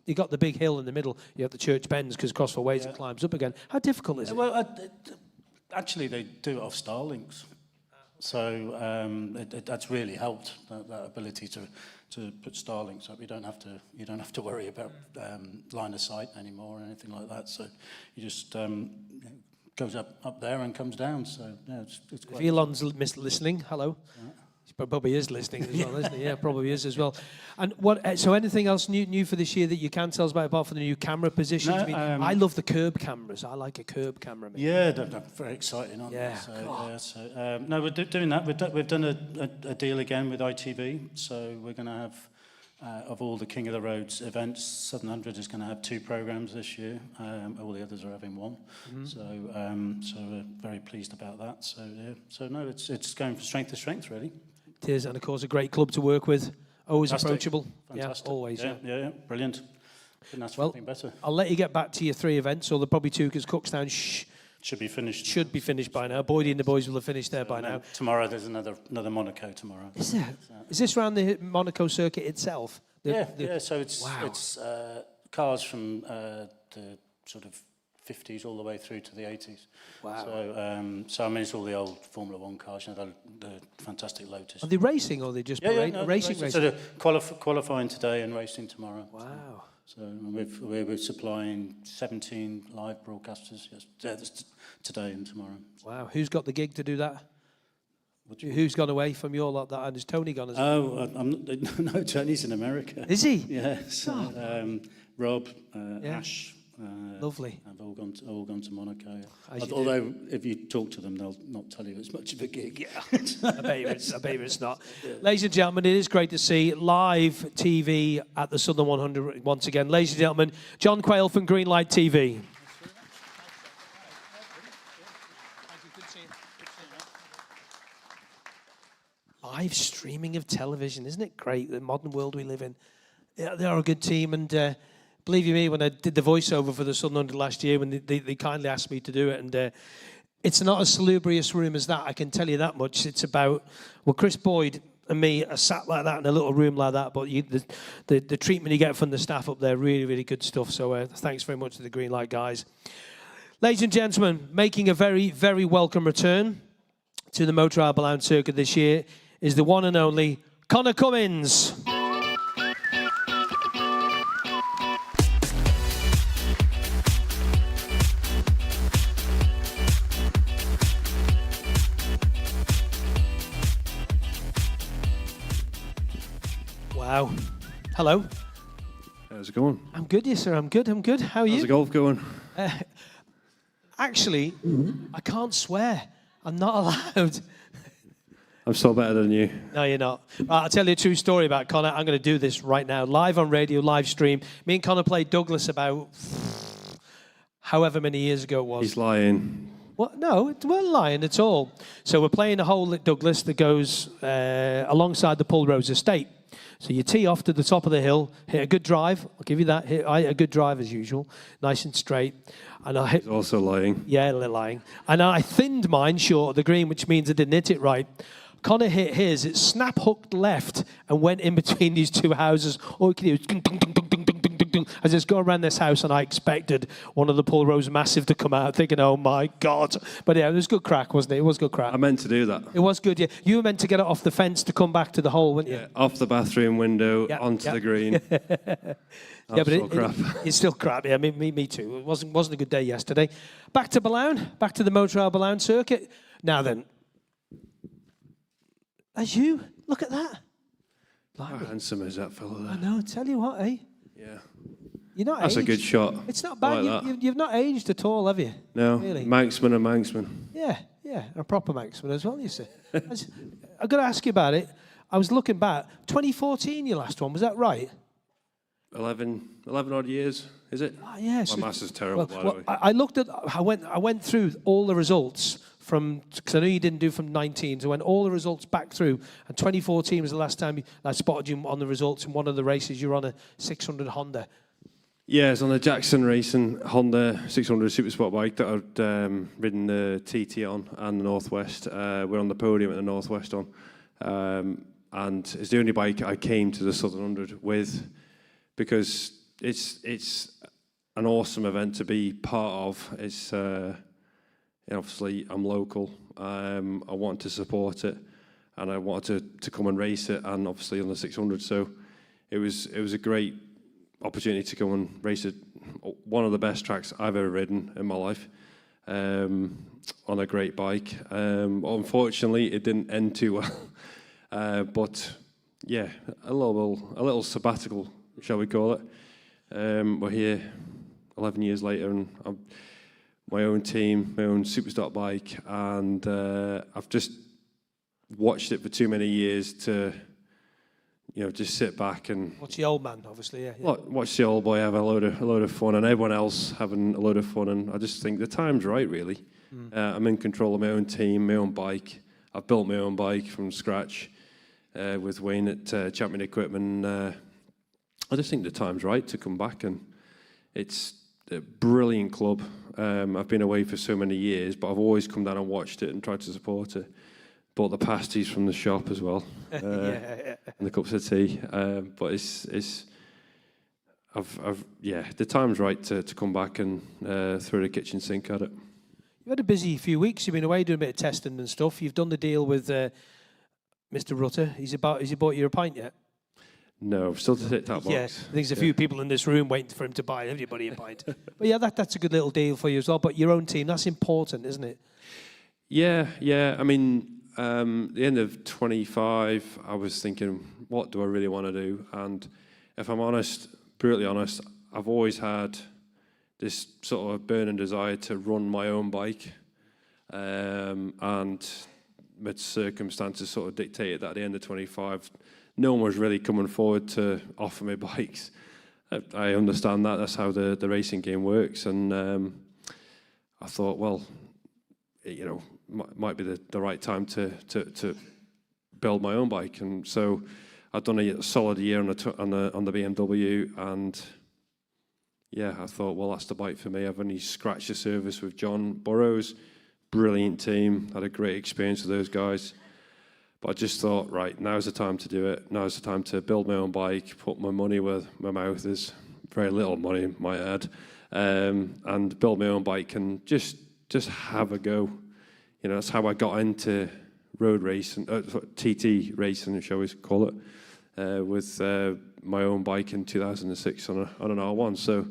you got the big hill in the middle. You have the Church Bends because across 4 ways it climbs up again. How difficult is it? Well, actually, they do it off Starlinks. So that's really helped, that ability to put Starlinks up. You don't have to worry about line of sight anymore or anything like that. So you just goes up there and comes down. So yeah, it's quite. If Elon's listening, hello. Yeah. He probably is listening as well, isn't he? Yeah, probably is as well. And what? So anything else new for this year that you can tell us about, apart from the new camera positions? No, I mean, I love the curb cameras. I like a curb camera. Maybe. Yeah, they're very exciting, aren't they? No, we're doing that. We've done a deal again with ITV, so we're going to have of all the King of the Roads events, Southern 100 is going to have 2 programs this year. All the others are having 1. So we're very pleased about that. So yeah, so no, it's going from strength to strength, really. It is, and of course, a great club to work with. Always Fantastic. approachable. Fantastic. Yeah, always. Yeah, brilliant. Couldn't ask for anything better. I'll let you get back to your 3 events, or they're probably 2 because Cookstown should be finished. Should be finished by now. Boydie and the boys will have finished there by now. Tomorrow there's another Monaco tomorrow. Is there? Is this around the Monaco circuit itself? Yeah. So it's wow. it's cars from the sort of 50s all the way through to the 80s. Wow. So I mean, it's all the old Formula 1 cars, you know, the fantastic Lotus. Are they racing, or are they just racing? So they're qualifying today and racing tomorrow. Wow. So we're supplying 17 live broadcasters today and tomorrow. Wow. Who's got the gig to do that? Who's gone away from your lot? And has Tony gone as well? No, Tony's in America. Is he? Yes. Rob, Ash. Lovely. Have all gone to Monaco. Although, if you talk to them, they'll not tell you it's much of a gig. Yeah, I bet you it's not. Yeah. Ladies and gentlemen, it is great to see live TV at the Southern 100 once again. Ladies and gentlemen, John Quayle from Greenlight TV. Live streaming of television, isn't it great? The modern world we live in. Yeah, they are a good team, and believe you me, when I did the voiceover for the Southern 100 last year, when they kindly asked me to do it, and it's not as salubrious room as that, I can tell you that much. It's about, well, Chris Boyd and me are sat like that in a little room like that, but the treatment you get from the staff up there, really, really good stuff. So thanks very much to the Greenlight guys. Ladies and gentlemen, making a very, very welcome return to the Motor Arbor Lounge circuit this year is the one and only Conor Cummins. Wow. Hello. How's it going? I'm good, yes, sir. I'm good. How are you? How's the golf going? Actually, I can't swear. I'm not allowed. I'm still better than you. No, you're not. Right, I'll tell you a true story about Conor. I'm going to do this right now, live on radio, live stream. Me and Conor played Douglas about however many years ago it was. He's lying. What? No, it weren't lying at all. So we're playing a hole at Douglas that goes alongside the Pulrose estate. So you tee off to the top of the hill, hit a good drive. I'll give you that. Hit a good drive as usual, nice and straight. And I hit. He's also lying. Yeah, lying. And I thinned mine short of the green, which means I didn't hit it right. Conor hit his. It snap hooked left and went in between these 2 houses. All you can hear was ding, ding, ding, ding, ding, ding, ding, ding. I just go around this house, and I expected one of the Pulrose massive to come out, thinking, "Oh my God!" But yeah, it was good crack, wasn't it? It was good crack. I meant to do that. It was good. Yeah, you were meant to get it off the fence to come back to the hole, weren't you? Yeah, off the bathroom window onto the green. Yeah, but crap. It's still crap. Yeah, me too. It wasn't a good day yesterday. Back to Balown, back to the Motor Arbor Lounge circuit. Now then, as you look at that. How handsome is that fella there? I know. Tell you what, eh? Yeah. You're not. That's aged. a good shot. It's not bad. Like You've not aged at all, have you? No. Really? Manxman and Manxman. Yeah, a proper Manxman as well. You see. I've got to ask you about it. I was looking back. 2014, your last one, was that right? 11 odd years, is it? Oh, yeah. My maths is terrible, by the way. I looked at. I went through all the results from, because I know you didn't do from 19, so I went all the results back through. And 2014 was the last time I spotted you on the results in one of the races. You were on a 600 Honda. Yeah, it's on the Jackson Racing Honda 600 Super Sport bike that I'd ridden the TT on and the Northwest. We're on the podium at the Northwest on. And it's the only bike I came to the Southern 100 with, because it's an awesome event to be part of. It's obviously I'm local. I want to support it, and I wanted to come and race it, and obviously on the 600. So it was a great opportunity to go and race it. One of the best tracks I've ever ridden in my life, on a great bike. Unfortunately, it didn't end too well. But yeah, a little sabbatical, shall we call it? We're here 11 years later, and I'm my own team, my own superstock bike, and I've just watched it for too many years to just sit back and Watch the old man, obviously, yeah. watch the old boy have a load of fun, and everyone else having a load of fun. And I just think the time's right, really. I'm in control of my own team, my own bike. I've built my own bike from scratch with Wayne at Champion Equipment. I just think the time's right to come back, and it's a brilliant club. I've been away for so many years, but I've always come down and watched it and tried to support it. Bought the pasties from the shop as well, and the cups of tea. But the time's right to come back and throw the kitchen sink at it. You've had a busy few weeks. You've been away doing a bit of testing and stuff. You've done the deal with Mr. Rutter. Has he bought you a pint yet? No, still to hit that box. Yeah, I think there's a few people in this room waiting for him to buy everybody a pint. But yeah, that's a good little deal for you as well. But your own team, that's important, isn't it? Yeah. I mean, the end of 25, I was thinking, what do I really want to do? And if I'm honest, brutally honest, I've always had this sort of burning desire to run my own bike. And my circumstances sort of dictated that at the end of 25, no one was really coming forward to offer me bikes. I understand that. That's how the racing game works. And I thought, well, might be the right time to build my own bike. And so I'd done a solid year on the BMW, and I thought, well, that's the bike for me. I've only scratched the surface with John Burrows, brilliant team, had a great experience with those guys. But I just thought, right, now's the time to do it. Now's the time to build my own bike, put my money where my mouth is, very little money, might add, and build my own bike and just have a go. That's how I got into road racing, TT racing, shall we call it, with my own bike in 2006 on an R1. So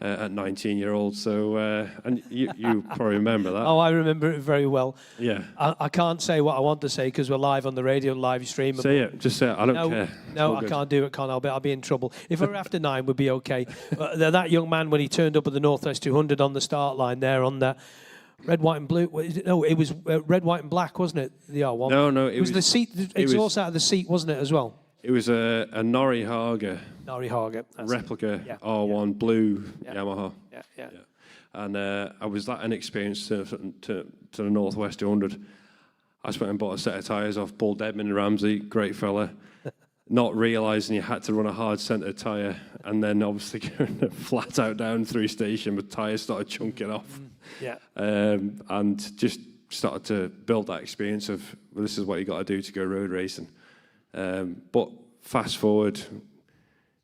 at 19-year-old. So and you probably remember that. Oh, I remember it very well. Yeah. I can't say what I want to say because we're live on the radio, live stream. Say it. Just say it. I don't care. No, I can't do it, Con. I'll be in trouble. If it were after 9, we'd be okay. That young man, when he turned up at the Northwest 200 on the start line there on the red, white and blue. No, it was red, white and black, wasn't it? The R1. No. It was the seat. It's also out of the seat, wasn't it, as well? It was a Norrie Hager replica R1 blue Yamaha. Yeah. And I was that inexperienced to the Northwest 200. I went and bought a set of tyres off Paul Dedman and Ramsey, great fella, not realising you had to run a hard centre tyre, and then obviously going flat out down through station, but tyres started chunking off. And just started to build that experience of, well, this is what you got to do to go road racing. But fast forward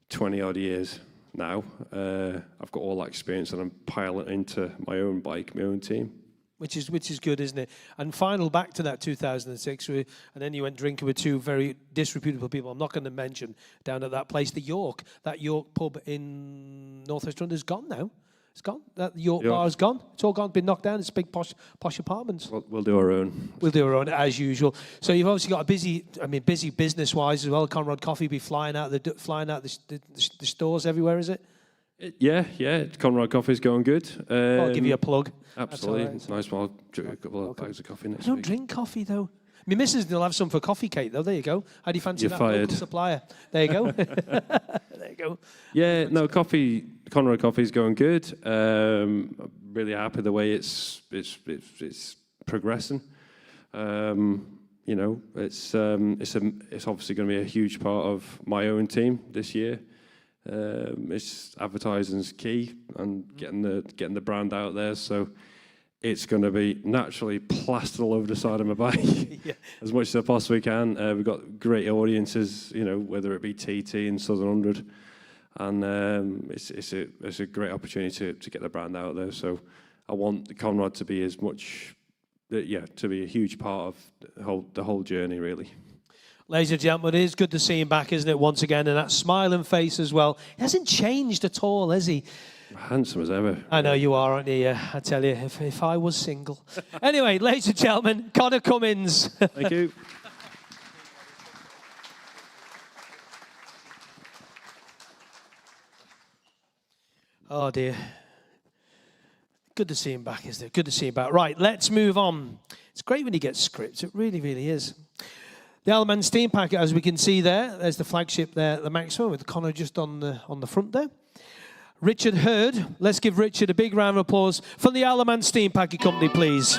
20 odd years now, I've got all that experience and I'm piloting into my own bike, my own team. Which is good, isn't it? And final back to that 2006, and then you went drinking with two very disreputable people. I'm not going to mention down at that place, the York. That York pub in Northwest London is gone now. It's gone. That York bar is gone. It's all gone. Been knocked down. It's big posh apartments. We'll do our own. We'll do our own as usual. So you've obviously got a busy business-wise as well. Conrad Coffee be flying out the stores everywhere, is it? Yeah. Conrad Coffee's going good. I'll give you a plug. Absolutely. It's nice. Well, I'll drink a couple of bags of coffee next week. I don't drink coffee, though. My missus will have some for coffee cake, though. There you go. How do you fancy that local supplier? There you go. There you go. Yeah, no, Conrad Coffee's going good. I'm really happy the way it's progressing. It's obviously going to be a huge part of my own team this year. It's advertising's key and getting the brand out there. So it's going to be naturally plastered all over the side of my bike as much as I possibly can. We've got great audiences, whether it be TT and Southern 100, and it's a great opportunity to get the brand out there. So I want Conrad to be to be a huge part of the whole journey, really. Ladies and gentlemen, it is good to see him back, isn't it, once again, and that smiling face as well. He hasn't changed at all, has he? Handsome as ever. I know you are, aren't you? I tell you, if I was single. Anyway, ladies and gentlemen, Conor Cummins. Thank you. Oh, dear. Good to see him back, isn't it? Good to see him back. Right, let's move on. It's great when he gets scripts. It really, really is. The Alderman Steam Packet, as we can see there, there's the flagship there, the Maxwell, with Conor just on the front there. Richard Hurd. Let's give Richard a big round of applause from the Alderman Steam Packet Company, please.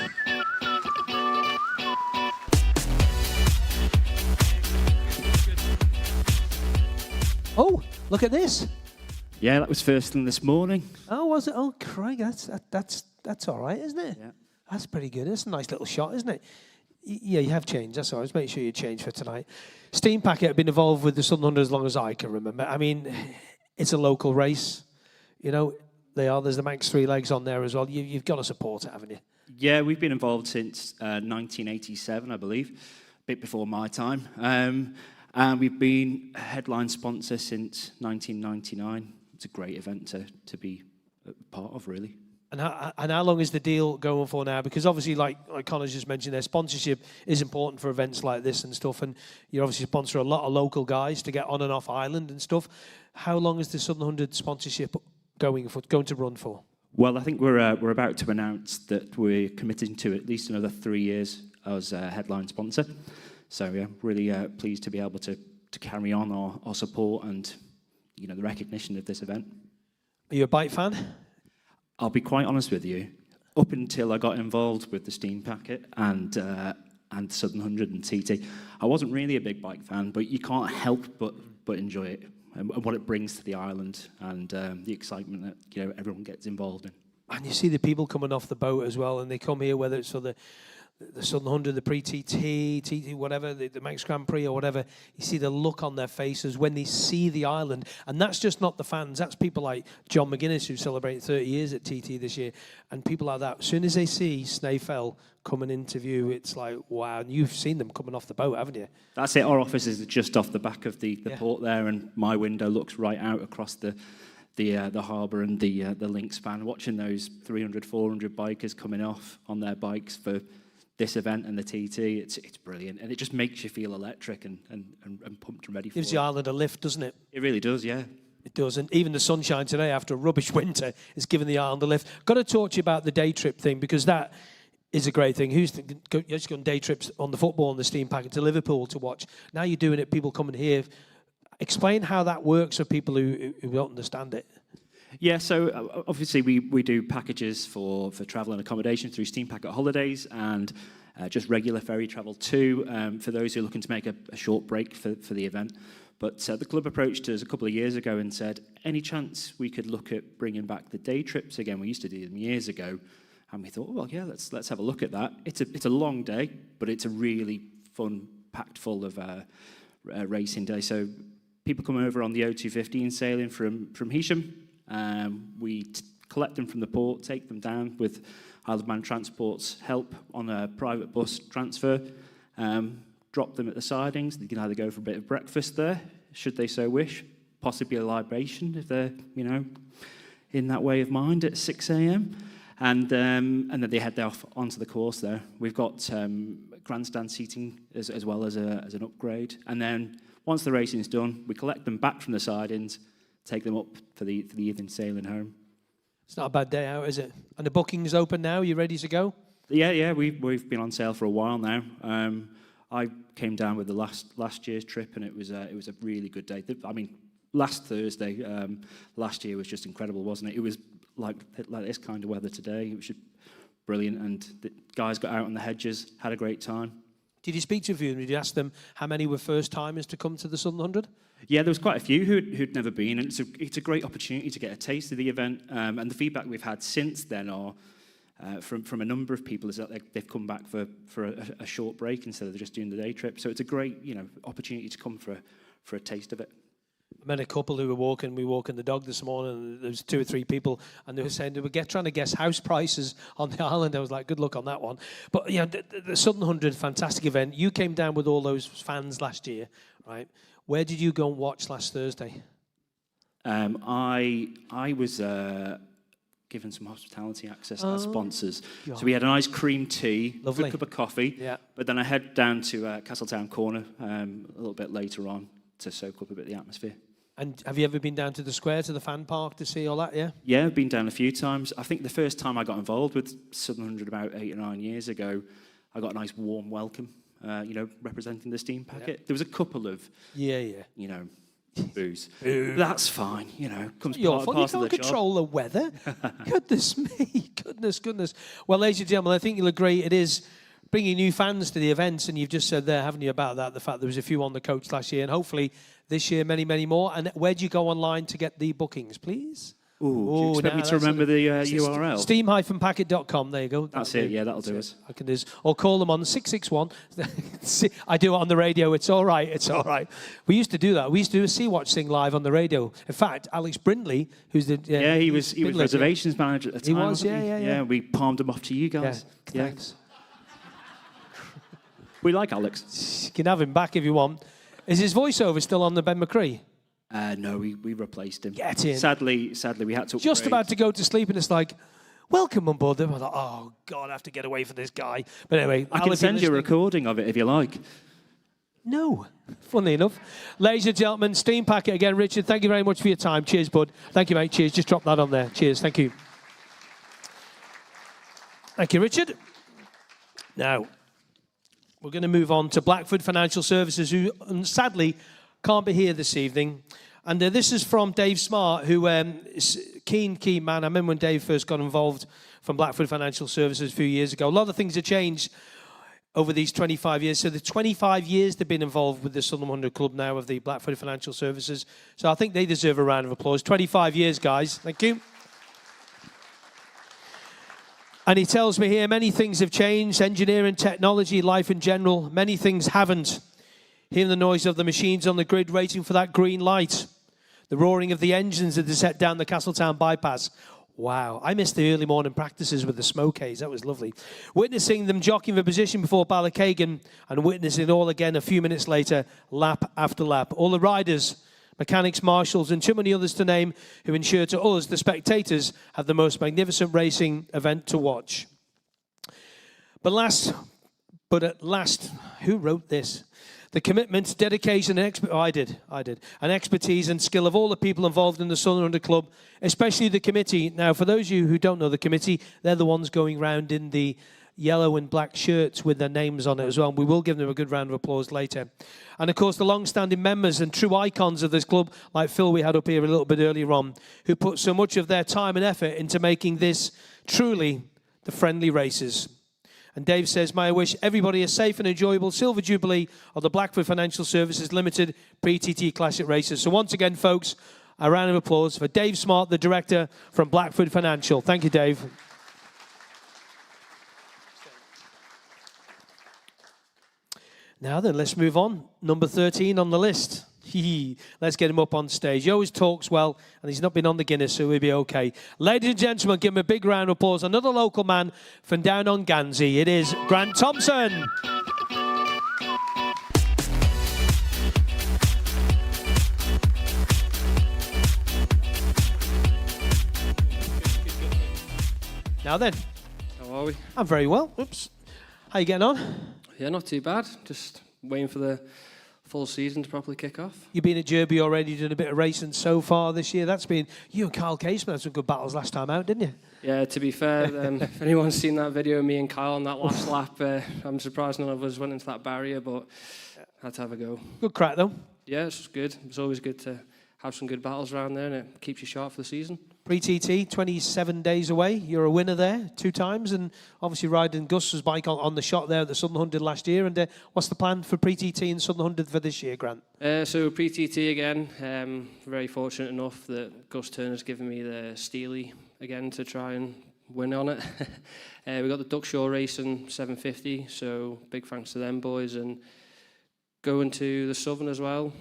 Oh, look at this. Yeah, that was first thing this morning. Oh, was it? Oh, Craig, that's all right, isn't it? Yeah. That's pretty good. It's a nice little shot, isn't it? Yeah, you have changed. That's all right. Just make sure you change for tonight. Steam Packet have been involved with the Southern 100 as long as I can remember. I mean, it's a local race. You know, there's the Manx 3 legs on there as well. You've got to support it, haven't you? Yeah, we've been involved since 1987, I believe, a bit before my time. And we've been a headline sponsor since 1999. It's a great event to be a part of, really. And how long is the deal going for now? Because obviously, like Conor's just mentioned there, sponsorship is important for events like this and stuff. And you obviously sponsor a lot of local guys to get on and off island and stuff. How long is the Southern 100 sponsorship going to run for? Well, I think we're about to announce that we're committing to at least another 3 years as a headline sponsor. So yeah, really pleased to be able to carry on our support and the recognition of this event. Are you a bike fan? I'll be quite honest with you. Up until I got involved with the Steam Packet and Southern 100 and TT, I wasn't really a big bike fan, but you can't help but enjoy it and what it brings to the island and the excitement that everyone gets involved in. And you see the people coming off the boat as well, and they come here, whether it's for the Southern 100, the pre-TT, TT, whatever, the Manx Grand Prix or whatever, you see the look on their faces when they see the island. And that's just not the fans. That's people like John McGuinness, who's celebrating 30 years at TT this year, and people like that. As soon as they see Snaefell coming into view, it's like, wow. And you've seen them coming off the boat, haven't you? That's it. Our office is just off the back of the port there, and my window looks right out across the harbour and the link span, watching those 300, 400 bikers coming off on their bikes for this event and the TT. It's brilliant, and it just makes you feel electric and pumped and ready for it. Gives the island a lift, doesn't it? It really does, yeah. It does, and even the sunshine today after a rubbish winter is giving the island a lift. Got to talk to you about the day trip thing, because that is a great thing. You're just going day trips on the football and the Steam Packet to Liverpool to watch. Now you're doing it, people coming here. Explain how that works for people who don't understand it. Yeah, so obviously we do packages for travel and accommodation through Steam Packet Holidays and just regular ferry travel too, for those who are looking to make a short break for the event. But the club approached us a couple of years ago and said, any chance we could look at bringing back the day trips again? We used to do them years ago. And we thought, well, yeah, let's have a look at that. It's a long day, but it's a really fun, packed full of racing day. So people come over on the O215 sailing from Heysham. We collect them from the port, take them down with Isle of Man Transport's help on a private bus transfer, drop them at the sidings. They can either go for a bit of breakfast there, should they so wish, possibly a libation if they're, in that way of mind at 6 a.m. And then they head off onto the course there. We've got grandstand seating as well as an upgrade. And then once the racing's done, we collect them back from the sidings, take them up for the evening sailing home. It's not a bad day out, is it? And the booking's open now. You ready to go? Yeah. We've been on sale for a while now. I came down with the last year's trip, and it was a really good day. I mean, last Thursday last year was just incredible, wasn't it? It was like this kind of weather today. It was just brilliant, and the guys got out on the hedges, had a great time. Did you speak to a few? Did you ask them how many were first-timers to come to the Southern 100? Yeah, there was quite a few who'd never been, and it's a great opportunity to get a taste of the event. And the feedback we've had since then are from a number of people is that they've come back for a short break instead of just doing the day trip. So it's a great opportunity to come for a taste of it. I met a couple who were walking the dog this morning, and there was 2 or 3 people, and they were saying they were trying to guess house prices on the island. I was like, good luck on that one. But the Southern 100, fantastic event. You came down with all those fans last year, right? Where did you go and watch last Thursday? I was given some hospitality access as sponsors. God. So we had an ice cream tea, lovely, a cup of coffee. Yeah. But then I head down to Castletown Corner a little bit later on to soak up a bit of the atmosphere. And have you ever been down to the square, to the fan park to see all that, yeah? Yeah, I've been down a few times. I think the first time I got involved with Southern 100 about 8 or 9 years ago, I got a nice warm welcome. representing the steam packet. There was a couple of, Yeah. boos. That's fine, comes Your part fault. of You the can't job. control the weather. Goodness me. Goodness. Well, ladies and gentlemen, I think you'll agree it is bringing new fans to the events, and you've just said there, haven't you, about that, the fact there was a few on the coach last year, and hopefully this year many, many more. And where do you go online to get the bookings, please? Do you expect me to remember the URL? Steam-packet.com, there you go. That's it, yeah, that'll do us. I can do this. Or call them on 661. I do it on the radio, it's all right. We used to do that. We used to do a Sea-Watch thing live on the radio. In fact, Alex Brindley, who's the... he was reservations manager at the time. He was, yeah. Yeah, we palmed him off to you guys. Yeah, thanks. We like Alex. You can have him back if you want. Is his voiceover still on the Ben McCree? No, we replaced him. Get in. Sadly, we had to upgrade. Just about to go to sleep, and it's like, welcome on board. I'm like, oh, God, I have to get away from this guy. But anyway. I can send you a recording of it if you like. No. Funnily enough. Ladies and gentlemen, Steam Packet again. Richard, thank you very much for your time. Cheers, bud. Thank you, mate. Cheers. Just drop that on there. Cheers. Thank you. Thank you, Richard. Now, we're going to move on to Blackford Financial Services, who sadly can't be here this evening. And this is from Dave Smart, who is a keen man. I remember when Dave first got involved from Blackford Financial Services a few years ago. A lot of things have changed over these 25 years. So the 25 years they've been involved with the Southern 100 Club now of the Blackford Financial Services. So I think they deserve a round of applause. 25 years, guys. Thank you. And he tells me here, many things have changed. Engineering, technology, life in general. Many things haven't. Hearing the noise of the machines on the grid waiting for that green light. The roaring of the engines as they set down the Castletown bypass. Wow, I missed the early morning practices with the smoke haze. That was lovely. Witnessing them jockeying for position before Ballachagan and witnessing it all again a few minutes later, lap after lap. All the riders, mechanics, marshals, and too many others to name who ensure to us, the spectators, have the most magnificent racing event to watch. But at last, who wrote this? The commitment, dedication, and and expertise and skill of all the people involved in the Southern 100 Club, especially the committee. Now, for those of you who don't know the committee, they're the ones going round in the yellow and black shirts with their names on it as well. We will give them a good round of applause later. And, of course, the long-standing members and true icons of this club, like Phil we had up here a little bit earlier on, who put so much of their time and effort into making this truly the friendly races. And Dave says, may I wish everybody a safe and enjoyable Silver Jubilee of the Blackford Financial Services Limited Pre-TT Classic Races. So once again, folks, a round of applause for Dave Smart, the director from Blackford Financial. Thank you, Dave. Now then, let's move on. Number 13 on the list. Let's get him up on stage. He always talks well, and he's not been on the Guinness, so he'll be okay. Ladies and gentlemen, give him a big round of applause. Another local man from down on Gansey. It is Grant Thompson. Now then. How are we? I'm very well. Oops. How you getting on? Yeah, not too bad. Just waiting for the full season to properly kick off. You've been at Derby already, done a bit of racing so far this year. That's been, you and Kyle Caseman had some good battles last time out, didn't you? Yeah, to be fair, if anyone's seen that video of me and Kyle on that last lap, I'm surprised none of us went into that barrier, but had to have a go. Good crack, though. Yeah, it's good. It's always good to have some good battles around there, and it keeps you sharp for the season. Pre-TT, 27 days away. You're a winner there 2 times, and obviously riding Gus's bike on the shot there at the Southern 100 last year. And what's the plan for Pre-TT and Southern 100 for this year, Grant? So Pre-TT again, very fortunate enough that Gus Turner's given me the Steely again to try and win on it. We got the Duckshaw Racing 750, so big thanks to them boys. And going to the Southern as well,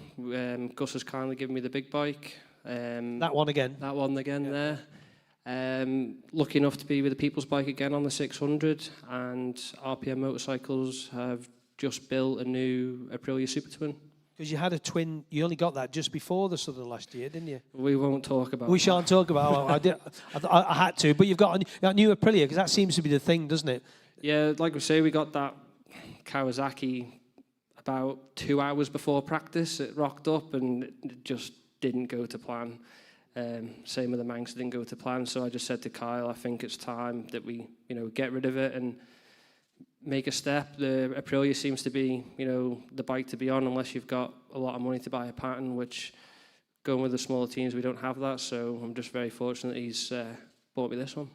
Gus has kindly given me the big bike. That one again. That one again there. Lucky enough to be with the People's Bike again on the 600, and RPM Motorcycles have just built a new Aprilia Super Twin. Because you had a twin, you only got that just before the Southern last year, didn't you? We won't talk about We shan't talk about it. I had to, but you've got a new Aprilia, because that seems to be the thing, doesn't it? Yeah, like we say, we got that Kawasaki about 2 hours before practice. It rocked up and it just didn't go to plan. Same with the Manx, didn't go to plan. So I just said to Kyle, I think it's time that we, get rid of it and make a step. The Aprilia seems to be, the bike to be on unless you've got a lot of money to buy a pattern, which going with the smaller teams, we don't have that. So I'm just very fortunate he's bought me this one.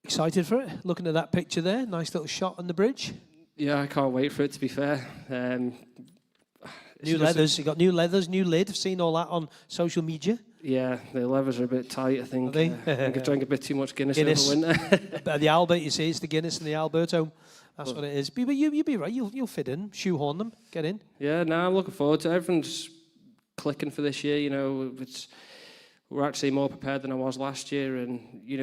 Excited for it? Looking at that picture there, nice little shot on the bridge. Yeah, I can't wait for it, to be fair. New leathers, you got new leathers, new lid. I've seen all that on social media. Yeah, the levers are a bit tight, I think. Are they? I think I drank a bit too much Guinness. Over winter. The Albert, you see, it's the Guinness and the Alberto. That's what it is. But you'll be right. You'll fit in, shoehorn them, get in. Yeah, no, I'm looking forward to it. Everything's clicking for this year. We're actually more prepared than I was last year, and you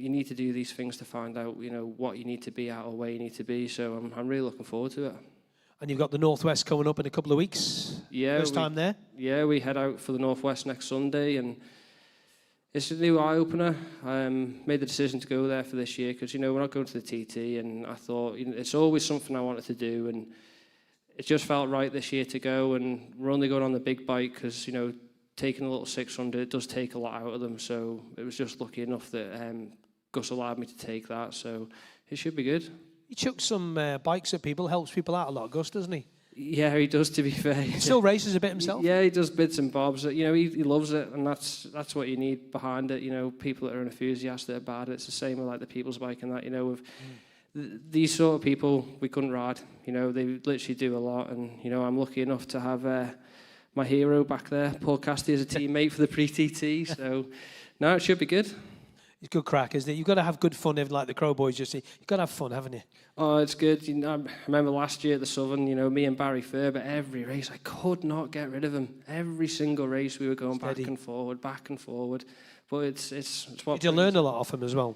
need to do these things to find out what you need to be at or where you need to be. So I'm really looking forward to it. And you've got the Northwest coming up in a couple of weeks. Yeah, first time there. Yeah, we head out for the Northwest next Sunday, and it's a new eye opener. Made the decision to go there for this year because we're not going to the TT, and I thought it's always something I wanted to do, and it just felt right this year to go. And we're only going on the big bike because taking a little 600, it does take a lot out of them. So it was just lucky enough that Gus allowed me to take that. So it should be good. He chucks some bikes at people, helps people out a lot, Gus, doesn't he? Yeah, he does, to be fair. He still races a bit himself? Yeah, he does bits and bobs. He loves it, and that's what you need behind it. People that are enthusiastic about it. It's the same with like the people's bike and that. With these sort of people, we couldn't ride. They literally do a lot, and I'm lucky enough to have my hero back there, Paul Cassidy, as a teammate for the pre-TT. So, no, it should be good. It's good crack, isn't it? You've got to have good fun, like the Crow Boys just say. You've got to have fun, haven't you? Oh, it's good. I remember last year at the Southern, me and Barry Furber, every race, I could not get rid of him. Every single race, we were going back and forward. But it's what... Did you learn a lot off him as well?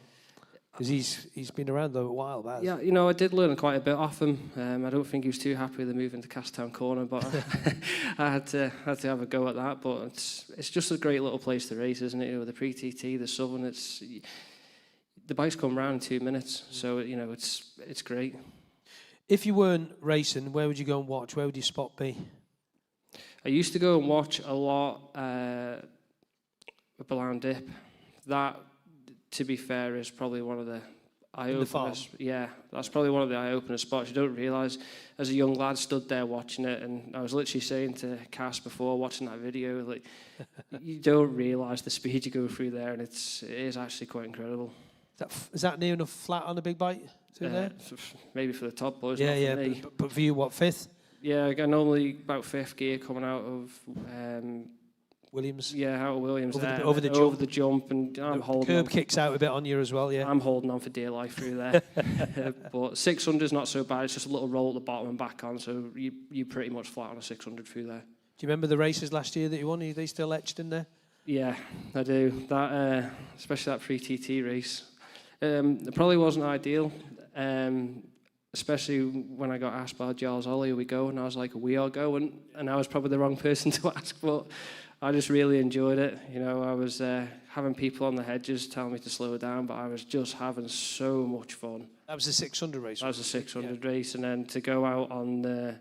Because he's been around a while back. Yeah, I did learn quite a bit off him. I don't think he was too happy with the move into Castown Corner, but I had to have a go at that. But it's just a great little place to race, isn't it? With the pre-TT, the Southern, the bikes come round in 2 minutes, so it's great. If you weren't racing, where would you go and watch? Where would your spot be? I used to go and watch a lot with Ballown Dip. That, to be fair, is probably one of the eye-openers. Yeah, that's probably one of the eye-opener spots. You don't realise, as a young lad, stood there watching it, and I was literally saying to Cass before watching that video, like, you don't realise the speed you go through there, and it is actually quite incredible. Is that near enough flat on a big bike through there? Maybe for the top boys. Yeah, not for me. But for you, what, fifth? Yeah, I got normally about fifth gear coming out of Williams. Yeah, out of Williams. Over the jump, and I'm holding. Curb kicks out a bit on you as well. Yeah, I'm holding on for dear life through there. But 600 is not so bad. It's just a little roll at the bottom and back on, so you pretty much flat on a 600 through there. Do you remember the races last year that you won? Are they still etched in there? Yeah, I do. That especially that pre-TT race. It probably wasn't ideal, especially when I got asked by Giles Ollie, are we going? And I was like, we are going. And I was probably the wrong person to ask, but I just really enjoyed it. I was having people on the hedges telling me to slow down, but I was just having so much fun. That was a 600 race. That was a 600 race, and then to go out on the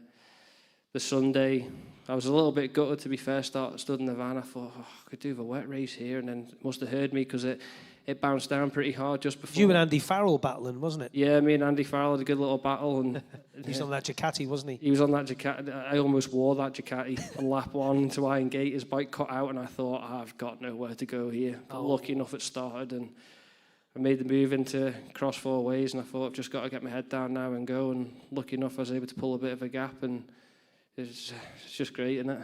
Sunday, I was a little bit gutted, to be fair. Stood in the van, I thought, I could do the wet race here, and then must have heard me because it bounced down pretty hard just before. You and Andy Farrell battling, wasn't it? Yeah, me and Andy Farrell had a good little battle. And he's on that Ducati, wasn't he? He was on that Ducati. I almost wore that Ducati on lap one into Iron Gate. His bike cut out, and I thought, I've got nowhere to go here. But lucky enough it started, and I made the move into cross four ways, and I thought, I've just got to get my head down now and go. And lucky enough, I was able to pull a bit of a gap, and it's just great, isn't it?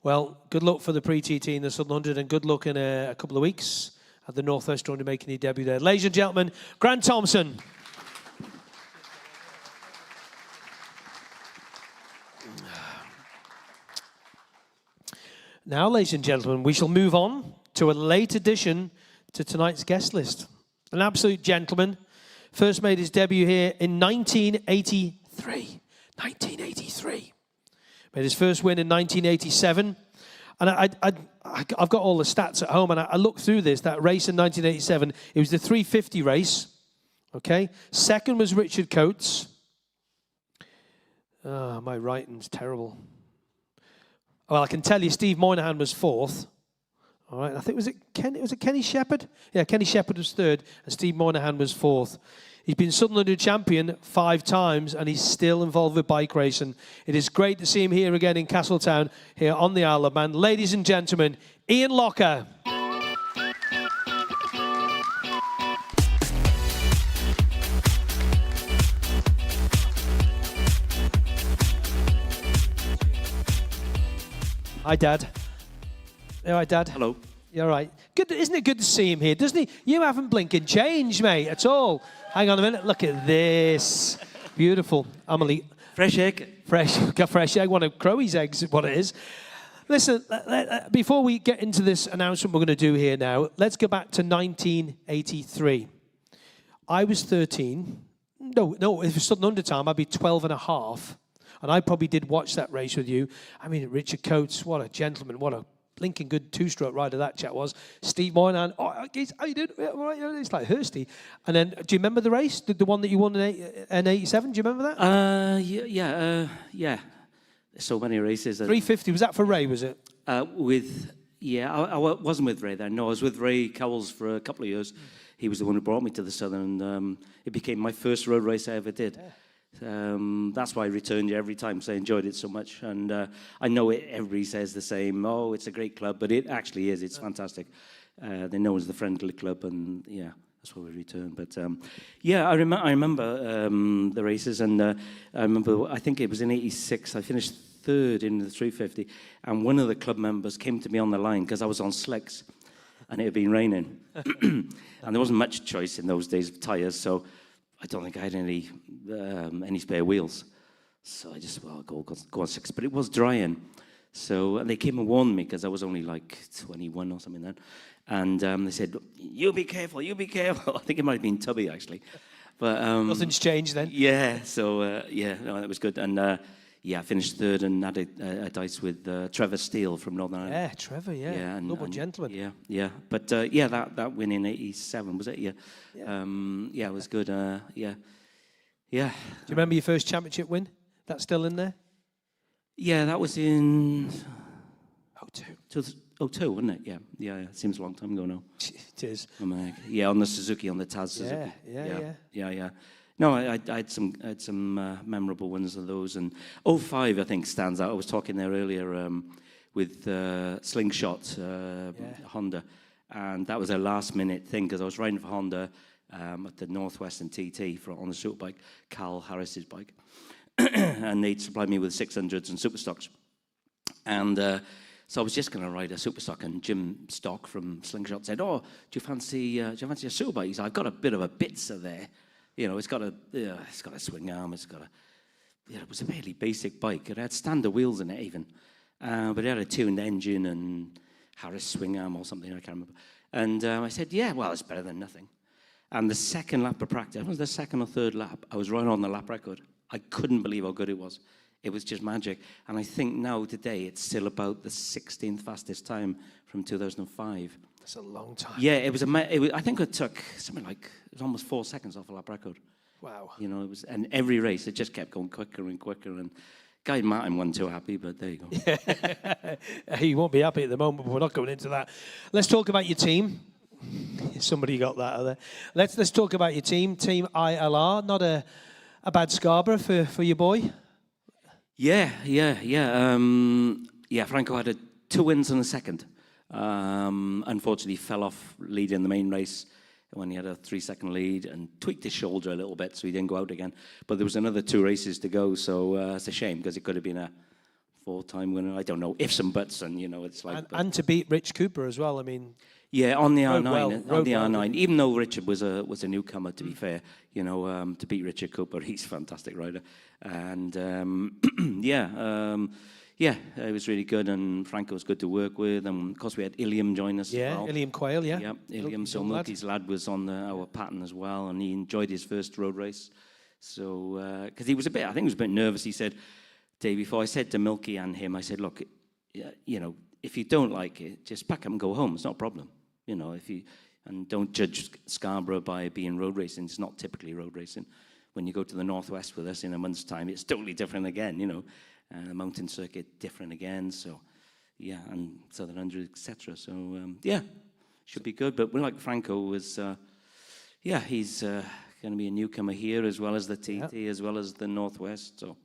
Well, good luck for the pre-TT in the Southern 100, and good luck in a couple of weeks at the Northwest Round, making your debut there. Ladies and gentlemen, Grant Thompson. Now, ladies and gentlemen, we shall move on to a late addition to tonight's guest list. An absolute gentleman. First made his debut here in 1983. 1983. Made his first win in 1987. And I've got all the stats at home, and I looked through that race in 1987. It was the 350 race, okay? Second was Richard Coates. Oh, my writing's terrible. Well, I can tell you Steve Moynihan was fourth. All right, I think, was it Kenny Shepherd? Yeah, Kenny Shepherd was third, and Steve Moynihan was fourth. He's been Southern 100 champion 5 times, and he's still involved with bike racing. It is great to see him here again in Castletown, here on the Isle of Man. Ladies and gentlemen, Ian Locker. Hi, Dad. You all right, Dad? Hello. You all right? Good, isn't it good to see him here? Doesn't he? You haven't blinking changed, mate, at all. Hang on a minute. Look at this. Beautiful. Amelie. Fresh egg. Got fresh egg. One of Crowy's eggs is what it is. Listen, before we get into this announcement we're going to do here now, let's go back to 1983. I was 13. No, if it was Southern Under time, I'd be 12 and a half. And I probably did watch that race with you. I mean, Richard Coates, what a gentleman, what a blinking good two-stroke rider that chap was. Steve Moynihan, how you doing? All right, it's like Hursty. And then, do you remember the race, the one that you won in 87? Do you remember that? Yeah. There's so many races. 350, was that for Ray, was it? I wasn't with Ray then. No, I was with Ray Cowles for a couple of years. He was the one who brought me to the Southern, and it became my first road race I ever did. Yeah. That's why I returned every time, because I enjoyed it so much. And I know everybody says the same, oh, it's a great club, but it actually is. It's fantastic. They know it's the friendly club, and yeah, that's why we returned. But I remember the races, and I remember, I think it was in 86, I finished third in the 350, and one of the club members came to me on the line, because I was on slicks, and it had been raining. And there wasn't much choice in those days of tyres, so I don't think I had any spare wheels. So I just, go on six. But it was drying. So, and they came and warned me, because I was only like 21 or something then. And they said, you be careful, you be careful. I think it might have been Tubby, actually. But nothing's changed then? Yeah, so, that was good. And I finished third and had a dice with Trevor Steele from Northern Ireland. Yeah, Trevor, yeah. Noble gentleman. Yeah. But that win in 87, was it? Yeah. It was good. Yeah. Do you remember your first championship win? That's still in there? Yeah, that was in 02. 02, wasn't it? Yeah. It seems a long time ago now. It is. On the Suzuki, on the Taz Suzuki. Yeah. No, I had some memorable ones of those, and 05 I think stands out. I was talking there earlier with Slingshot Honda, and that was a last-minute thing, because I was riding for Honda at the Northwestern TT on the superbike, Cal Harris's bike, and they'd supplied me with 600s and Superstocks, and so I was just going to ride a Superstock, and Jim Stock from Slingshot said, "Oh, do you fancy a superbike?" He said, "I've got a bit of a Bitzer there. You know, it's got a swing arm. It was a really basic bike. It had standard wheels in it even, but it had a tuned engine and Harris swing arm or something, I can't remember." And I said, "Yeah, well, it's better than nothing." And the second lap of practice, it was the second or third lap, I was right on the lap record. I couldn't believe how good it was. It was just magic. And I think now today it's still about the 16th fastest time from 2005. That's a long time. Yeah, it was. I think it took something like, it was almost 4 seconds off a lap record. Wow. You know, it was, and every race it just kept going quicker and quicker. And Guy Martin wasn't too happy, but there you go. He won't be happy at the moment, but we're not going into that. Let's talk about your team. Somebody got that out there. Let's talk about your team. Team ILR. Not a bad Scarborough for your boy. Yeah. Franco had 2 wins and a second. Unfortunately, fell off leading the main race when he had a 3-second lead and tweaked his shoulder a little bit, so he didn't go out again. But there was another 2 races to go, so it's a shame, because it could have been a 4-time winner. I don't know, ifs and buts, and it's like. And to beat Rich Cooper as well. I mean. Yeah, on the R9. Even though Richard was a newcomer, to be fair, to beat Richard Cooper, he's a fantastic rider, and it was really good, and Franco was good to work with, and of course we had Iliam join us as well. Iliam Quayle, yeah. Yeah, Iliam, so Milky's lad was on our pattern as well, and he enjoyed his first road race. So, because he was I think he was a bit nervous. He said, day before, I said to Milky and him, I said, look, if you don't like it, just pack up and go home. It's not a problem. And don't judge Scarborough by being road racing. It's not typically road racing. When you go to the Northwest with us in a month's time, it's totally different again, the mountain circuit different again, so and Southern 100, etc. So should be good. But we like Franco was, he's going to be a newcomer here, as well as the TT, as well as the Northwest. So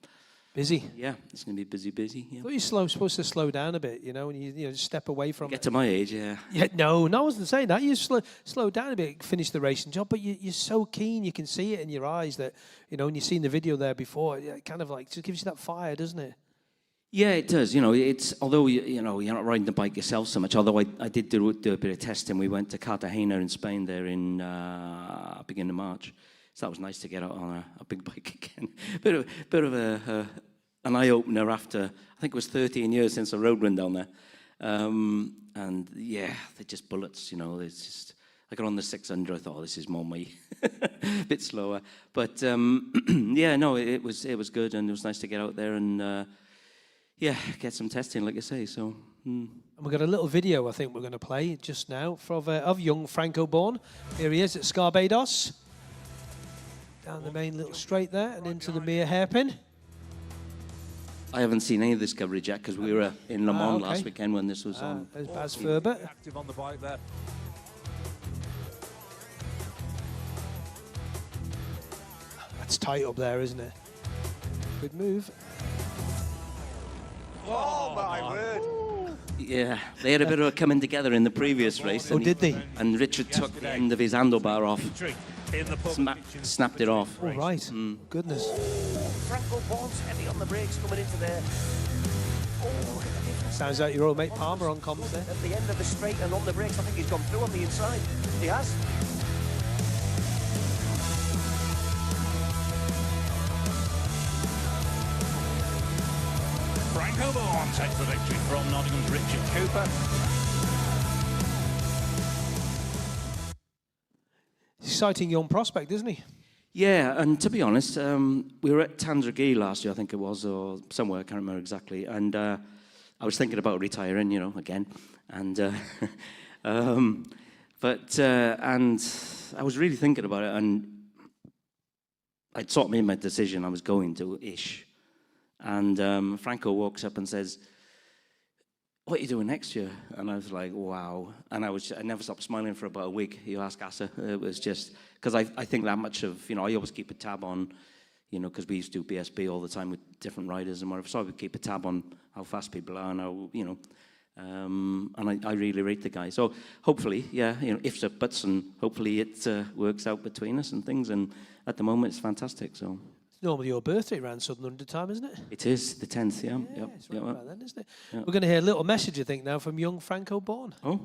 busy. Yeah, it's going to be busy. Yeah. I thought you're supposed to slow down a bit, you know, and you know, step away from Get to my age, yeah. Yeah, no, I wasn't saying that. You slow down a bit, finish the racing job, but you're so keen. You can see it in your eyes that, you know, when you've seen the video there before, it kind of like just gives you that fire, doesn't it? Yeah, it does. You know, it's although you know you're not riding the bike yourself so much. Although I did do a bit of testing. We went to Cartagena in Spain there in beginning of March. So that was nice to get out on a big bike again. bit of an eye opener after I think it was 13 years since I rode one down there. And yeah, they're just bullets. You know, it's just I got on the 600. I thought, oh, this is more my bit slower. But yeah, no, it was good, and it was nice to get out there and. Yeah, get some testing, like I say. So, And we've got a little video I think we're going to play just now of young Franco Bourne. Here he is at Scarbados. Down the main little straight there and into the Mere hairpin. I haven't seen any of this coverage yet because we were in Le Mans last weekend when this was on. There's Baz Ferbert. Active on the bike there. That's tight up there, isn't it? Good move. Oh, my word. Yeah, they had a bit of a coming together in the previous race. Oh, did they? And Richard took the end of his handlebar off. Snapped it off. Oh, right. Goodness. Franco Bourne's heavy on the brakes coming into there. Oh, sounds like your old mate Palmer on comms there. At the end of the straight and on the brakes, I think he's gone through on the inside. He has. Franco Bourne takes the victory from Nottingham's Richard Cooper. Exciting young prospect, isn't he? Yeah, and to be honest, we were at Tandragee last year, I think it was, or somewhere, I can't remember exactly, and I was thinking about retiring, you know, again, and and I was really thinking about it, and I'd sort of made my decision I was going to-ish, and Franco walks up and says, "What are you doing next year?" And I was like, wow. And I never stopped smiling for about a week. You ask Asa. It was just, because I think that much of, you know, I always keep a tab on, you know, because we used to do BSB all the time with different riders and whatever. So I would keep a tab on how fast people are and how, you know, and I really rate the guy. So hopefully, yeah, you know, ifs or buts, and hopefully it works out between us and things. And at the moment, it's fantastic, so. Normally your birthday around Southern Under time, isn't it? It is, the 10th, yeah. Yeah, it's right about then, isn't it? Yeah. We're going to hear a little message, I think, now from young Franco Bourne. Oh.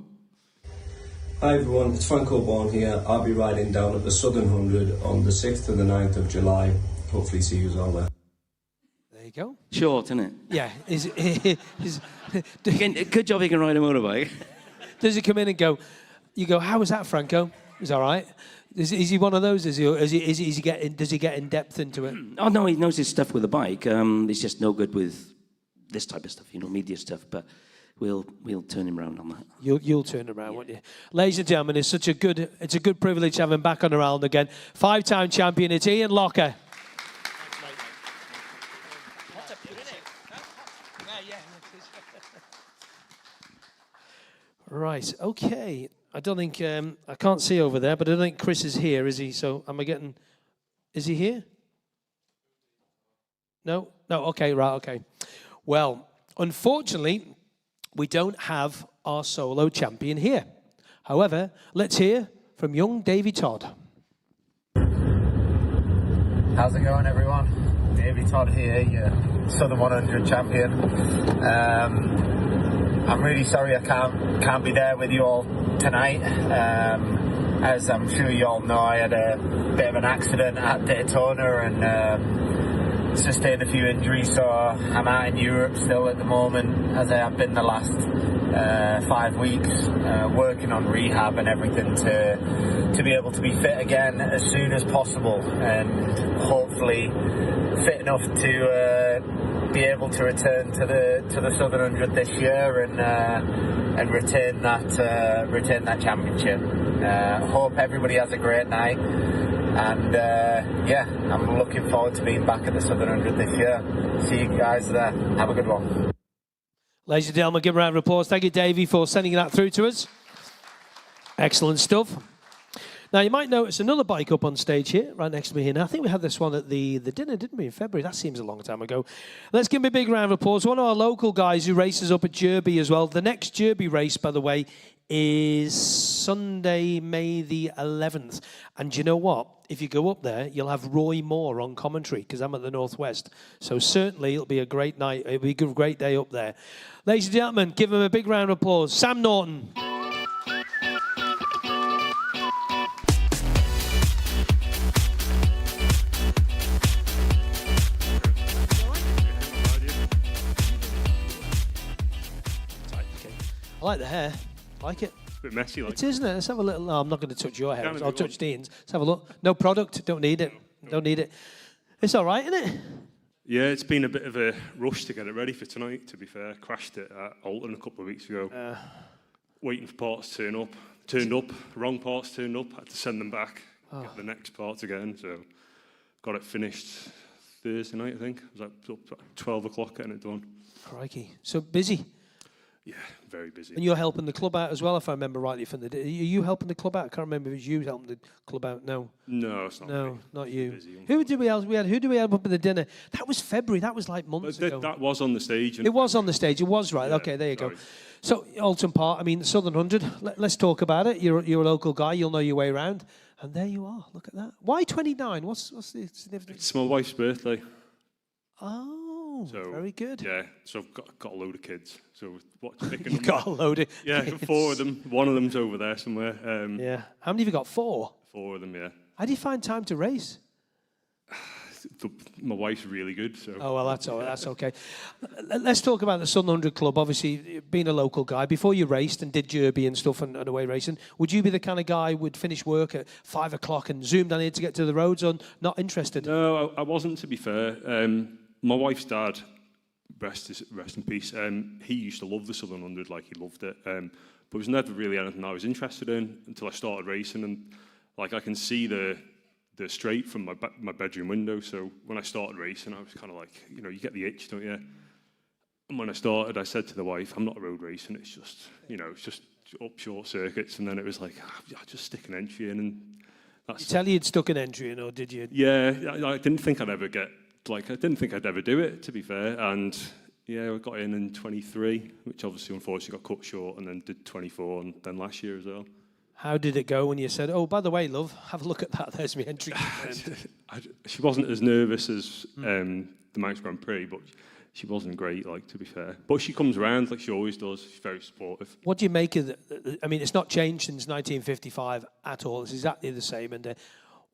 Hi everyone, it's Franco Bourne here. I'll be riding down at the Southern 100 on the 6th and the 9th of July. Hopefully see you all there. There you go. Short, isn't it? Yeah. Good job he can ride a motorbike. Does he come in and go, you go, how was that, Franco? He's all right. Is he one of those? Does he get in depth into it? Oh no, he knows his stuff with the bike. He's just no good with this type of stuff, you know, media stuff. But we'll turn him around on that. You'll turn around, won't you? Ladies and gentlemen, it's a good privilege to have him back on the round again. 5-time champion, it's Ian Locker. Right, okay. I don't think, I can't see over there, but I don't think Chris is here, is he? So is he here? No, okay, right, okay. Well, unfortunately, we don't have our solo champion here. However, let's hear from young Davey Todd. How's it going, everyone? Davey Todd here, your Southern 100 champion. I'm really sorry I can't be there with you all tonight. As I'm sure you all know, I had a bit of an accident at Daytona and sustained a few injuries, so I'm out in Europe still at the moment, as I have been the last 5 weeks, working on rehab and everything to be able to be fit again as soon as possible, and hopefully fit enough to be able to return to the Southern 100 this year and retain that championship. Hope everybody has a great night, and yeah, I'm looking forward to being back at the Southern 100 this year. See you guys there. Have a good one. Ladies and gentlemen, give a round of applause. Thank you, Davey, for sending that through to us. Excellent stuff. Now, you might notice another bike up on stage here, right next to me here. Now, I think we had this one at the dinner, didn't we, in February? That seems a long time ago. Let's give him a big round of applause. One of our local guys who races up at Derby as well. The next Derby race, by the way, is Sunday, May the 11th. And you know what? If you go up there, you'll have Roy Moore on commentary, because I'm at the Northwest. So certainly it'll be a great night. It'll be a great day up there. Ladies and gentlemen, give him a big round of applause. Sam Norton. I like the hair. I like it. It's a bit messy, like. It is, isn't it? Let's have a little... No, I'm not going to touch your hair. I'll touch Dean's. Let's have a look. No product. Don't need it. Don't need it. It's all right, isn't it? Yeah, it's been a bit of a rush to get it ready for tonight, to be fair. Crashed it at Alton a couple of weeks ago. Waiting for parts to turn up. Turned up. Wrong parts turned up. Had to send them back. Get the next parts again. So got it finished Thursday night, I think. It was up at 12 o'clock getting it done. Crikey. So busy. Yeah, very busy. And you're helping the club out as well, if I remember rightly from the day. Are you helping the club out? I can't remember if it was you helping the club out. No. No, it's not. No, me. not you. Busy. Who did we have? Who did we have up at the dinner? That was February. That was like months ago. That was on the stage. It was on the stage. It was, right. Yeah, okay, there you sorry. go. So, Alton Park, I mean, Southern 100. Let's talk about it. You're a local guy. You'll know your way around. And there you are. Look at that. Why 29? What's the significance? It's my wife's birthday. Oh, so, very good. Yeah, so I've got a load of kids. So You've got a load of Yeah, kids. 4 of them. One of them's over there somewhere. Yeah. How many have you got? 4? 4 of them, yeah. How do you find time to race? My wife's really good, so... Oh, well, that's all right. That's okay. Let's talk about the Southern 100 Club. Obviously, being a local guy, before you raced and did Derby and stuff and away racing, would you be the kind of guy who would finish work at 5 o'clock and zoom down here to get to the roads, or not interested? No, I wasn't, to be fair. My wife's dad, rest in peace, he used to love the Southern 100, like he loved it. But it was never really anything I was interested in until I started racing, and like I can see the straight from my bedroom window. So when I started racing, I was kind of like, you know, you get the itch, don't you? And when I started, I said to the wife, I'm not road racing, it's just, you know, it's just up short circuits. And then it was like, I'll just stick an entry in. And that's... Did you tell you you'd stuck an entry in, or did you? Yeah, I didn't think I'd ever get, like, I didn't think I'd ever do it, to be fair. And yeah, I got in 23, which obviously, unfortunately, got cut short, and then did 24, and then last year as well. How did it go when you said, oh, by the way, love, have a look at that, there's my entry. She wasn't as nervous as the Manx Grand Prix, but she wasn't great, like, to be fair. But she comes around like she always does. She's very supportive. What do you make of it? I mean, it's not changed since 1955 at all. It's exactly the same. And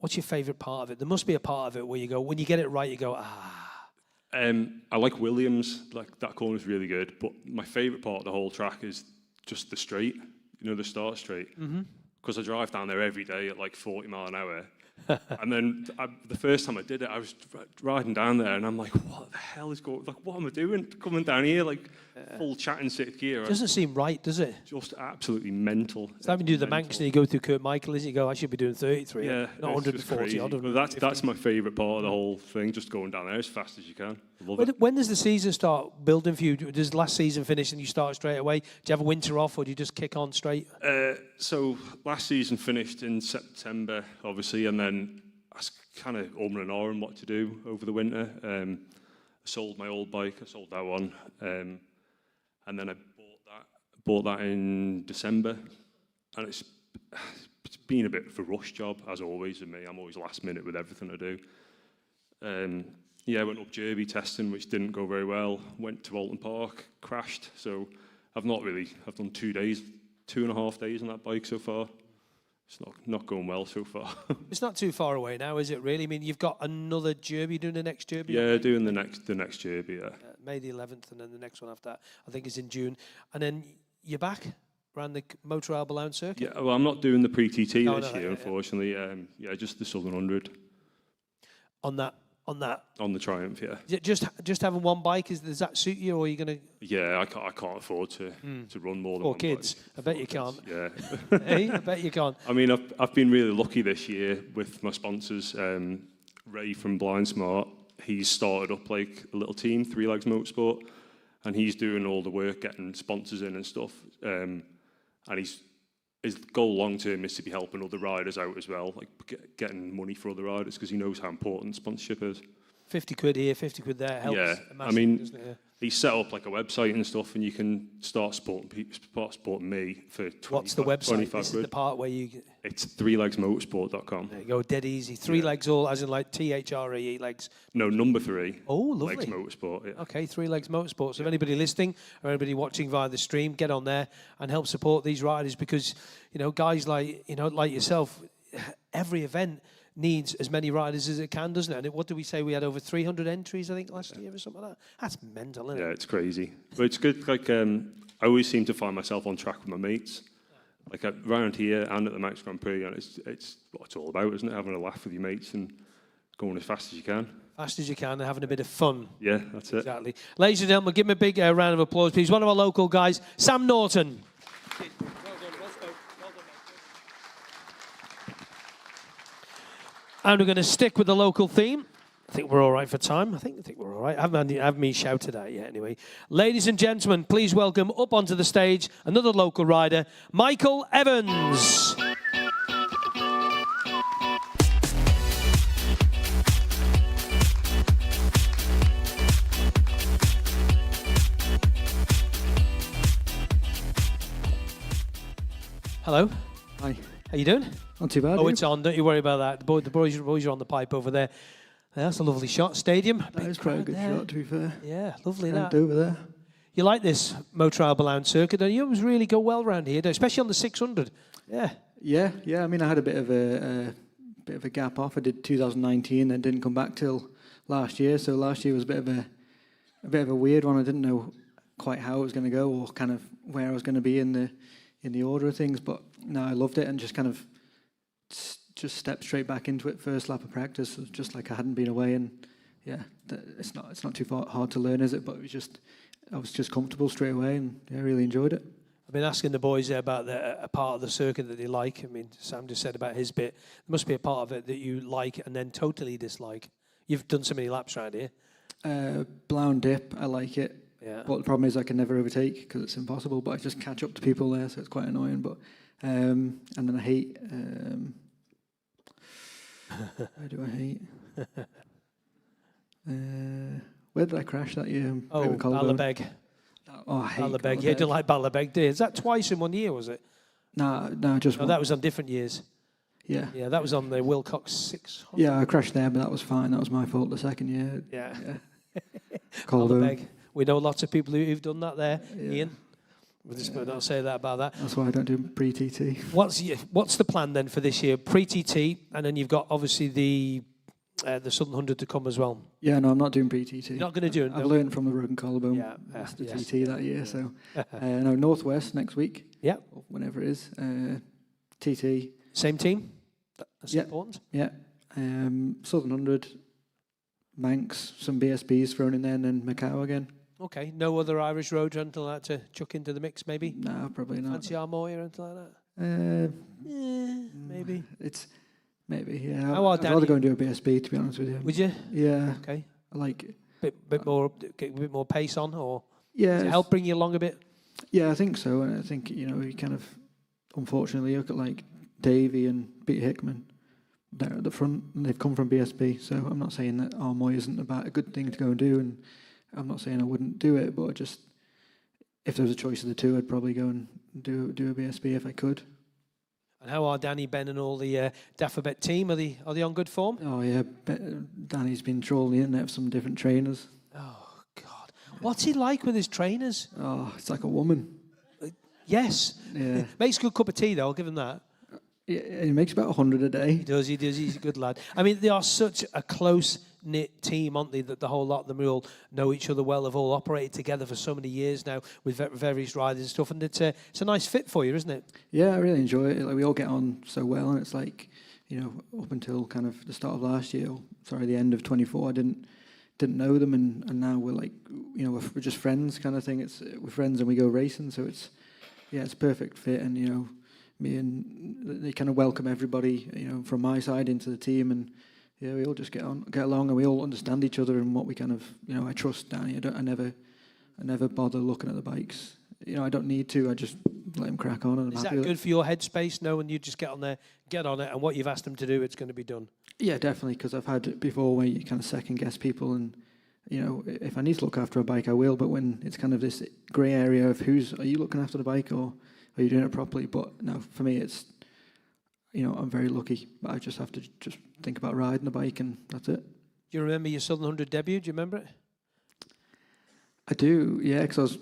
what's your favourite part of it? There must be a part of it where you go, when you get it right, you go, ah. I like Williams. Like, that corner's really good. But my favourite part of the whole track is just the straight. You know, the start straight. Because I drive down there every day at like 40 mile an hour. And then the first time I did it, I was riding down there and I'm like, what the hell is going on? Like, what am I doing? Coming down here, like, full chat in 6th gear. It doesn't seem right, does it? Just absolutely mental. It's like when you do the Manx and you go through Kurt Michael, and you go, I should be doing 33. Yeah, not 140. That's my favourite part of the whole thing, just going down there as fast as you can. Love it. When does the season start building for you? Does last season finish and you start straight away? Do you have a winter off, or do you just kick on straight? So last season finished in September, obviously, and then I was kind of and ahhing what to do over the winter. I sold my old bike, I sold that one, and then I bought that in December, and it's been a bit of a rush job, as always with me. I'm always last minute with everything I do. Yeah, I went up Derby testing, which didn't go very well. Went to Alton Park, crashed. So I've done 2 days, 2.5 days on that bike so far. It's not going well so far. It's not too far away now, is it really? I mean, you've got another Derby, doing the next Derby? Yeah, doing the next Derby, yeah. May the 11th, and then the next one after that, I think, is in June. And then you're back around the Motor Albion circuit? Yeah, well, I'm not doing the pre-TT this year, unfortunately. Yeah, just the Southern 100. On that? On the Triumph, yeah. Just having one bike, does that suit you, or are you going to... Yeah, I can't afford to run more than 4 one kids. bike. I bet you can't. Yeah. Hey, I bet you can't. I mean, I've been really lucky this year with my sponsors. Ray from Blind Smart, he's started up like a little team, 3 Legs Motorsport, and he's doing all the work, getting sponsors in and stuff. And he's his goal long term is to be helping other riders out as well, like getting money for other riders, because he knows how important sponsorship is. 50 quid here, 50 quid there helps. Yeah, I mean, he set up like a website and stuff, and you can start supporting me for 20, What's the website? 25 This quid. is the part where you... It's threelegsmotorsport.com. There you go, dead easy. 3 legs all, as in like THRE legs. No, number 3. Oh, lovely. Legs Motorsport, yeah. Okay, 3 Legs Motorsport. So if anybody listening or anybody watching via the stream, get on there and help support these riders, because, you know, guys like, you know, like yourself, every event needs as many riders as it can, doesn't it? And what did we say? We had over 300 entries, I think, last year or something like that. That's mental, isn't it? Yeah, it's crazy. But it's good. Like, I always seem to find myself on track with my mates. Like around here and at the Max Grand Prix, and it's what it's all about, isn't it? Having a laugh with your mates and going as fast as you can. Fast as you can and having a bit of fun. Yeah, that's it. Exactly. Ladies and gentlemen, give him a big round of applause, please. One of our local guys, Sam Norton. And we're going to stick with the local theme. I think we're all right for time. I think we're all right. I haven't me shouted at yet anyway. Ladies and gentlemen, please welcome up onto the stage another local rider, Michael Evans. Hello. Hi. How you doing? Not too bad. Oh, it's on. Don't you worry about that. The boys are on the pipe over there. That's a lovely shot. Stadium. That is quite a good shot, to be fair. Yeah, lovely Front that. over there. You like this Motor Bound circuit, don't you? It was really go well around here, especially on the 600. Yeah. Yeah. I mean, I had a bit of a gap off. I did 2019 and didn't come back till last year. So last year was a bit of a weird one. I didn't know quite how it was going to go or kind of where I was going to be in the order of things. But no, I loved it and just kind of just stepped straight back into it. First lap of practice, was just like I hadn't been away, and yeah, it's not too hard to learn, is it? But I was just comfortable straight away, and yeah, I really enjoyed it. I've been asking the boys there about a part of the circuit that they like. I mean, Sam just said about his bit. There must be a part of it that you like and then totally dislike. You've done so many laps around here. Blown dip, I like it. Yeah. But the problem is I can never overtake because it's impossible. But I just catch up to people there, so it's quite annoying. But and then I hate. Where do I hate? Where did I crash that year? Ballabeg. Oh, I hate Ballabeg. Yeah, you don't like Ballabeg, do you? Is that twice in 1 year, was it? No, just one. That was on different years. Yeah. Yeah, that was on the Wilcox 600. Yeah, I crashed there, but that was fine. That was my fault the second year. Yeah. Ballabeg. We know lots of people who've done that there, Ian. We'll just not say that about that. That's why I don't do pre-TT. What's the plan then for this year? Pre-TT, and then you've got obviously the Southern 100 to come as well. Yeah, no, I'm not doing pre-TT. You're not going to do it? I've learned from the broken collarbone. That's the TT that year. So, no, Northwest next week. Yeah. Or whenever it is. TT. Same team? That's important. Yeah. Southern 100, Manx, some BSBs thrown in there, and then Macau again. Okay. No other Irish roads or anything like that to chuck into the mix, maybe? No, probably not. Fancy Armoy or anything like that? Maybe. Maybe, yeah. How are I'd rather go and do a BSB, to be honest with you. Would you? Yeah. Okay. I like it. Bit more pace on, or yeah, does it help bring you along a bit? Yeah, I think so. And I think, you kind of, unfortunately, look at like Davey and Peter Hickman. They're at the front, and they've come from BSB. So I'm not saying that Armoy isn't a good thing to go and do, and I'm not saying I wouldn't do it, but if there was a choice of the two, I'd probably go and do a BSB if I could. And how are Danny, Ben, and all the Daffabet team? Are they on good form? Oh yeah, Danny's been trolling the internet for some different trainers. Oh God, what's he like with his trainers? Oh, it's like a woman. Yes. Yeah. Makes a good cup of tea though. I'll give him that. Yeah, he makes about 100 a day. He does. He's a good lad. I mean, they are such a close-knit team, aren't they, that the whole lot of them all know each other well, have all operated together for so many years now with various riders and stuff, and it's a nice fit for you, isn't it? Yeah, I really enjoy it. Like, we all get on so well, and it's like, up until kind of the start of last year, the end of 24, I didn't know them, and now we're like, we're just friends kind of thing. We're friends and we go racing, so it's a perfect fit, and me and they kind of welcome everybody, from my side into the team, and we all just get along, and we all understand each other and what we kind of, I trust Danny. I never bother looking at the bikes. I don't need to. I just let him crack on, and I'm Is happy that with good for your headspace, knowing you just get on there, get on it, and what you've asked them to do, it's going to be done? Yeah, definitely, because I've had it before where you kind of second guess people, and if I need to look after a bike, I will. But when it's kind of this grey area of are you looking after the bike or are you doing it properly? But no, for me, it's I'm very lucky. But I just have to just think about riding the bike, and that's it. Do you remember your Southern 100 debut? Do you remember it? I do, yeah, because I was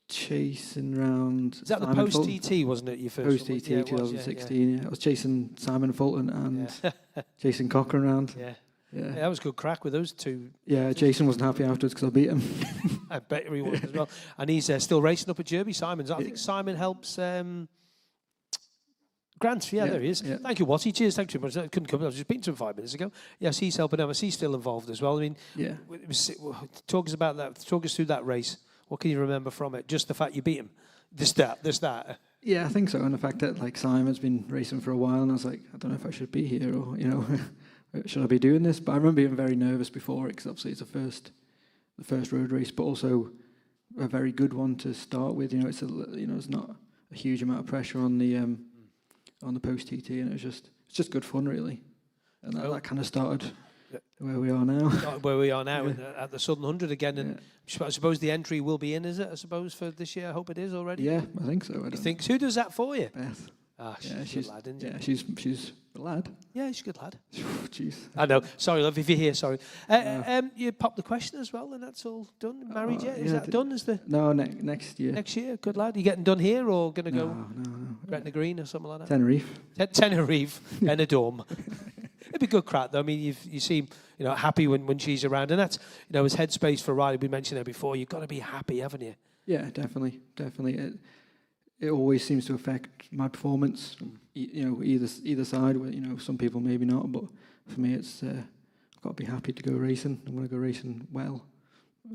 chasing around. Is that the Simon post-TT, wasn't it, your first post-TT, one? Yeah, it was, 2016, yeah. I was chasing Simon Fulton and Jason Cochran around. Yeah. Yeah. That was good crack with those two. Yeah, Jason wasn't happy afterwards because I beat him. I bet he was as well. And he's still racing up at Derby, Simon's. I think Simon helps Grant. Yeah, there he is. Yeah. Thank you, Watty. Cheers, thank you very much. I couldn't come. I was just speaking to him 5 minutes ago. Yes, he's helping him. He's still involved as well. I mean, talk us about that. Talk us through that race. What can you remember from it? Just the fact you beat him. This, that. Yeah, I think so. And the fact that Simon's been racing for a while, and I was like, I don't know if I should be here or should I be doing this? But I remember being very nervous before it because obviously it's the first road race, but also a very good one to start with. It's it's not a huge amount of pressure on the post TT, and it's just good fun really, and that kind of started where we are now. Where we are now at the Southern 100 again, and I suppose the entry will be in, is it? I suppose for this year. I hope it is already. Yeah, I think so. You think who does that for you? Beth. Ah, she's a lad, isn't she? Yeah, she's a lad. Yeah, she's a good lad. Jeez. I know. Sorry, love, if you're here, sorry. You popped the question as well, and that's all done. Married yet? Is that done? No, next year. Next year, good lad. You getting done here or going to go No. Gretna Green or something like that? Tenerife. Tenerife, Benidorm. It'd be good crack though. I mean, you seem happy when she's around, and that's as headspace for riding. We mentioned it before. You've got to be happy, haven't you? Yeah, definitely. It always seems to affect my performance. Either side. Some people maybe not, but for me, it's I've got to be happy to go racing. I'm going to go racing well.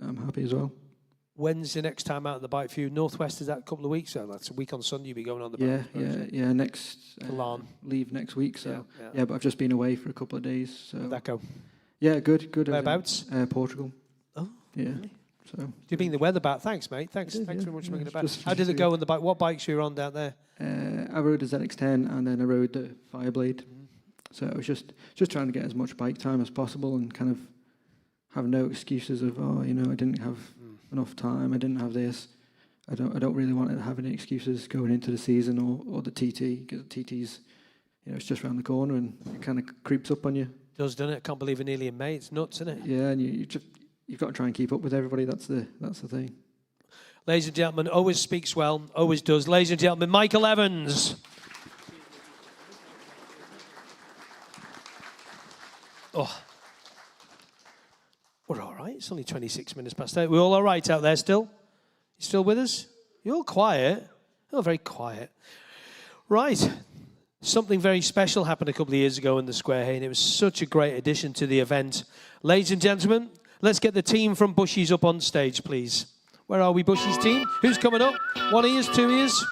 I'm happy as well. When's the next time out on the bike for you? Northwest, is that a couple of weeks? So that's a week on Sunday. You'll be going on the bike. Yeah. Next leave next week. So but I've just been away for a couple of days. So how'd that go? Yeah, good. Whereabouts? Portugal. Oh, yeah. Really? So do you mean the weather back? Thanks, mate. Thanks very much for bringing it back. How did it go on the bike? What bikes were you on down there? I rode a ZX10 and then I rode the Fireblade. So I was just trying to get as much bike time as possible and kind of have no excuses of I didn't have enough time. I didn't have this. I don't really want to have any excuses going into the season or the TT because the TT's it's just around the corner and it kind of creeps up on you. It does, doesn't it? I can't believe we're nearly in May. It's nuts, isn't it? Yeah, and you've got to try and keep up with everybody. That's the thing. Ladies and gentlemen, always speaks well, always does. Ladies and gentlemen, Michael Evans. Oh, we're all right. It's only 26 minutes past 8. We're all right out there still? You still with us? You're all quiet. You're very quiet. Right. Something very special happened a couple of years ago in the Square Hay, and it was such a great addition to the event. Ladies and gentlemen, let's get the team from Bushies up on stage, please. Where are we, Bushies team? Who's coming up? 1 ears, 2 ears?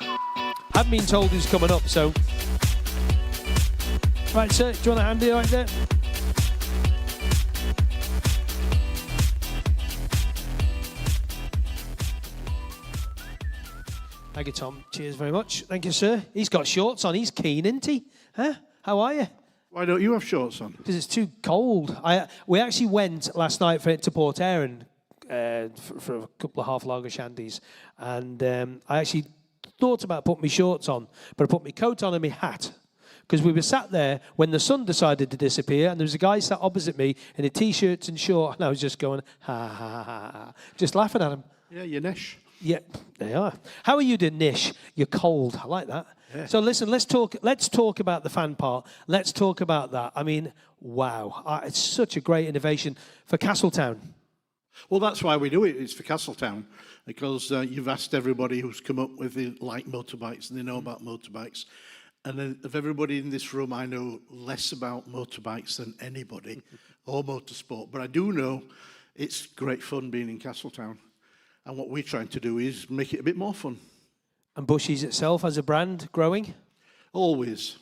Haven't been told who's coming up, so. Right, sir, do you want a handy right there? Thank you, Tom. Cheers very much. Thank you, sir. He's got shorts on. He's keen, isn't he? Huh? How are you? Why don't you have shorts on? Because it's too cold. We actually went last night to Port Erin for a couple of half lager shandies, and I actually thought about putting my shorts on, but I put my coat on and my hat because we were sat there when the sun decided to disappear, and there was a guy sat opposite me in a t-shirt and short, and I was just going ha ha ha ha, just laughing at him. Yeah, you're nish. Yeah, they are. How are you doing, Nish? You're cold. I like that. Yeah. So listen, let's talk about the fan part. Let's talk about that. I mean, wow. It's such a great innovation for Castletown. Well, that's why we do it. It's for Castletown, because you've asked everybody who's come up with the like motorbikes and they know about motorbikes. And then of everybody in this room, I know less about motorbikes than anybody or motorsport. But I do know it's great fun being in Castletown. And what we're trying to do is make it a bit more fun. And Bushies itself as a brand growing? Always.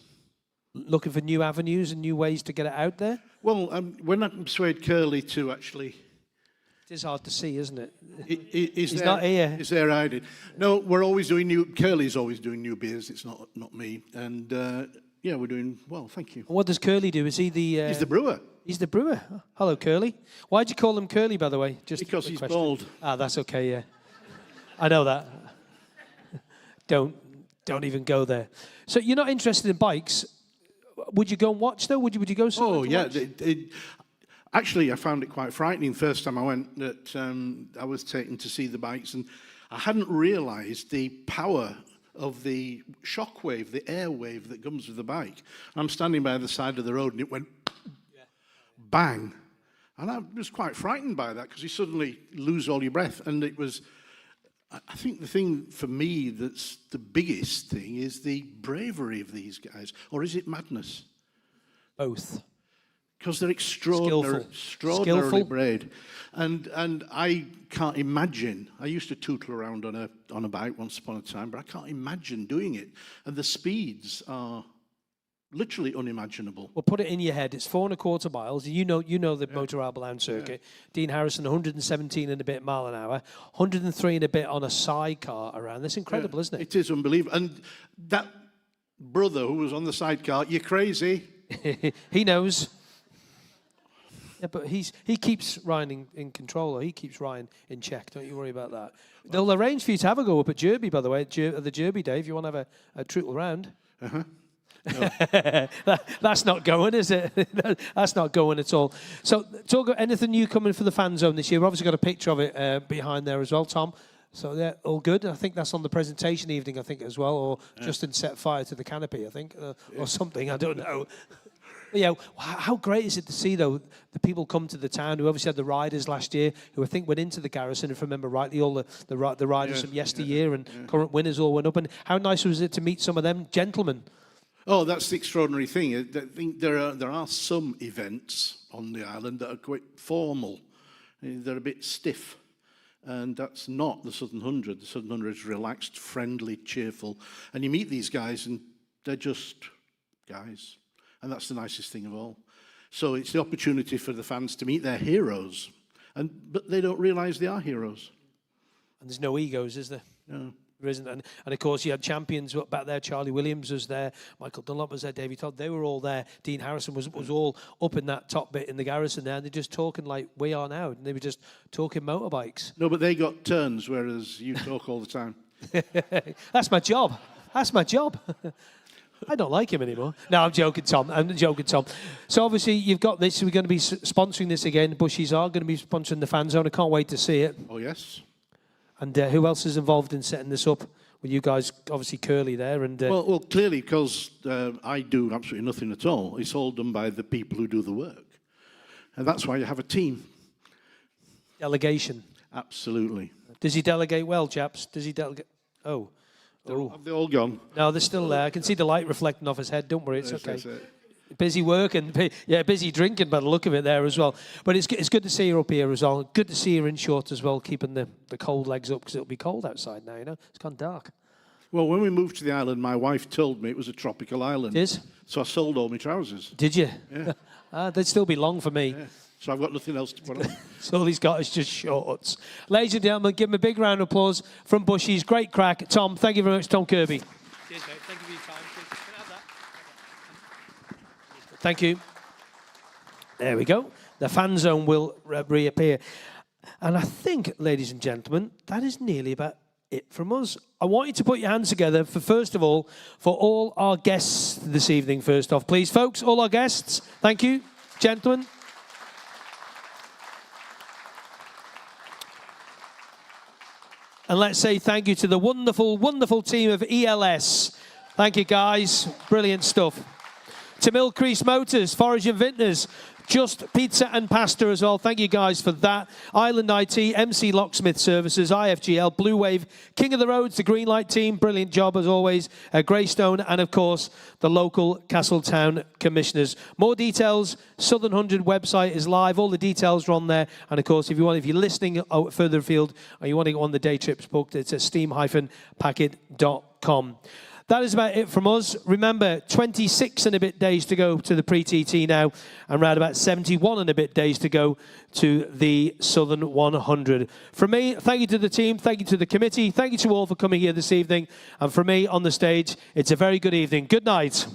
Looking for new avenues and new ways to get it out there? Well, when I persuade Curly to actually is hard to see, isn't it? He's not here. He's there hiding. No, we're always doing new. Curly's always doing new beers. It's not me. And yeah, we're doing well. Thank you. What does Curly do? Is he the? He's the brewer. He's the brewer. Oh, hello, Curly. Why'd you call him Curly, by the way? Just because a he's question. bald. Ah, that's okay. Yeah, I know that. Don't even go there. So you're not interested in bikes? Would you go and watch though? Would you go? Oh yeah. Actually, I found it quite frightening. First time I went, that I was taken to see the bikes, and I hadn't realised the power of the shock wave, the air wave that comes with the bike. I'm standing by the side of the road, and it went bang, and I was quite frightened by that because you suddenly lose all your breath. And it was, I think, the thing for me that's the biggest thing is the bravery of these guys, or is it madness? Both. Because they're extraordinarily brave, and I can't imagine. I used to tootle around on a bike once upon a time, but I can't imagine doing it. And the speeds are literally unimaginable. Well, put it in your head. It's 4.25 miles. You know the Motor Albion circuit. Yeah. Dean Harrison, 117 and a bit mile an hour, 103 and a bit on a sidecar around. That's incredible, isn't it? It is unbelievable. And that brother who was on the sidecar, you're crazy. He knows. Yeah, but he keeps Ryan in control, or he keeps Ryan in check. Don't you worry about that. They'll arrange for you to have a go up at Derby, by the way, at the Derby day, if you want to have a trootle round. Uh-huh. No. That's not going, is it? That's not going at all. So, talk about anything new coming for the fan zone this year. We've obviously got a picture of it behind there as well, Tom. So, yeah, all good. I think that's on the presentation evening, I think, as well, or Justin set fire to the canopy, I think, or something. I don't know. Yeah, how great is it to see, though, the people come to the town who obviously had the riders last year, who I think went into the Garrison, if I remember rightly, all the riders from yesteryear and current winners all went up. And how nice was it to meet some of them gentlemen? Oh, that's the extraordinary thing. I think there are some events on the island that are quite formal. They're a bit stiff. And that's not the Southern 100. The Southern 100 is relaxed, friendly, cheerful. And you meet these guys, and they're just guys. And that's the nicest thing of all. So it's the opportunity for the fans to meet their heroes. But they don't realise they are heroes. And there's no egos, is there? No. There isn't. And of course, you had champions back there. Charlie Williams was there. Michael Dunlop was there. Davey Todd. They were all there. Dean Harrison was all up in that top bit in the Garrison there. And they're just talking like we are now. And they were just talking motorbikes. No, but they got turns, whereas you talk all the time. That's my job. That's my job. I don't like him anymore. No, I'm joking, Tom. So obviously you've got this. We're going to be sponsoring this again. Bushies are going to be sponsoring the fan zone. I can't wait to see it. Oh, yes. And who else is involved in setting this up? With you guys, obviously Curly there. And well, clearly, because I do absolutely nothing at all. It's all done by the people who do the work. And that's why you have a team. Delegation. Absolutely. Does he delegate well, chaps? Does he delegate? Oh. Have they all gone? No, they're still there. I can see the light reflecting off his head. Don't worry, it's okay. Busy working, busy drinking by the look of it there as well. But it's good to see you up here as well. Good to see you in short as well, keeping the cold legs up because it'll be cold outside now, you know. It's gone dark. Well, when we moved to the island, my wife told me it was a tropical island. It is? So I sold all my trousers. Did you? Yeah. They'd still be long for me. Yeah. So I've got nothing else to put on. So all he's got is just shorts. Ladies and gentlemen, give him a big round of applause from Bushies. Great crack. Tom, thank you very much, Tom Kirby. Cheers, mate. Thank you for your time. Can I have that? Thank you. There we go. The fan zone will reappear. And I think, ladies and gentlemen, that is nearly about it from us. I want you to put your hands together for, first of all, for all our guests this evening, first off. Please, folks, all our guests. Thank you, gentlemen. And let's say thank you to the wonderful, wonderful team of ELS. Thank you, guys. Brilliant stuff. To Mill Crease Motors, Forage and Vintners, Just Pizza and Pasta as well. Thank you, guys, for that. Island IT, MC Locksmith Services, IFGL, Blue Wave, King of the Roads, the Greenlight team. Brilliant job, as always. Greystone, and, of course, the local Castletown Commissioners. More details, Southern 100 website is live. All the details are on there. And, of course, if you're listening further afield or you want to go on the day trips booked, it's at steam-packet.com. That is about it from us. Remember, 26 and a bit days to go to the pre-TT now, and around about 71 and a bit days to go to the Southern 100. From me, thank you to the team, thank you to the committee, thank you to all for coming here this evening, and from me on the stage, it's a very good evening. Good night.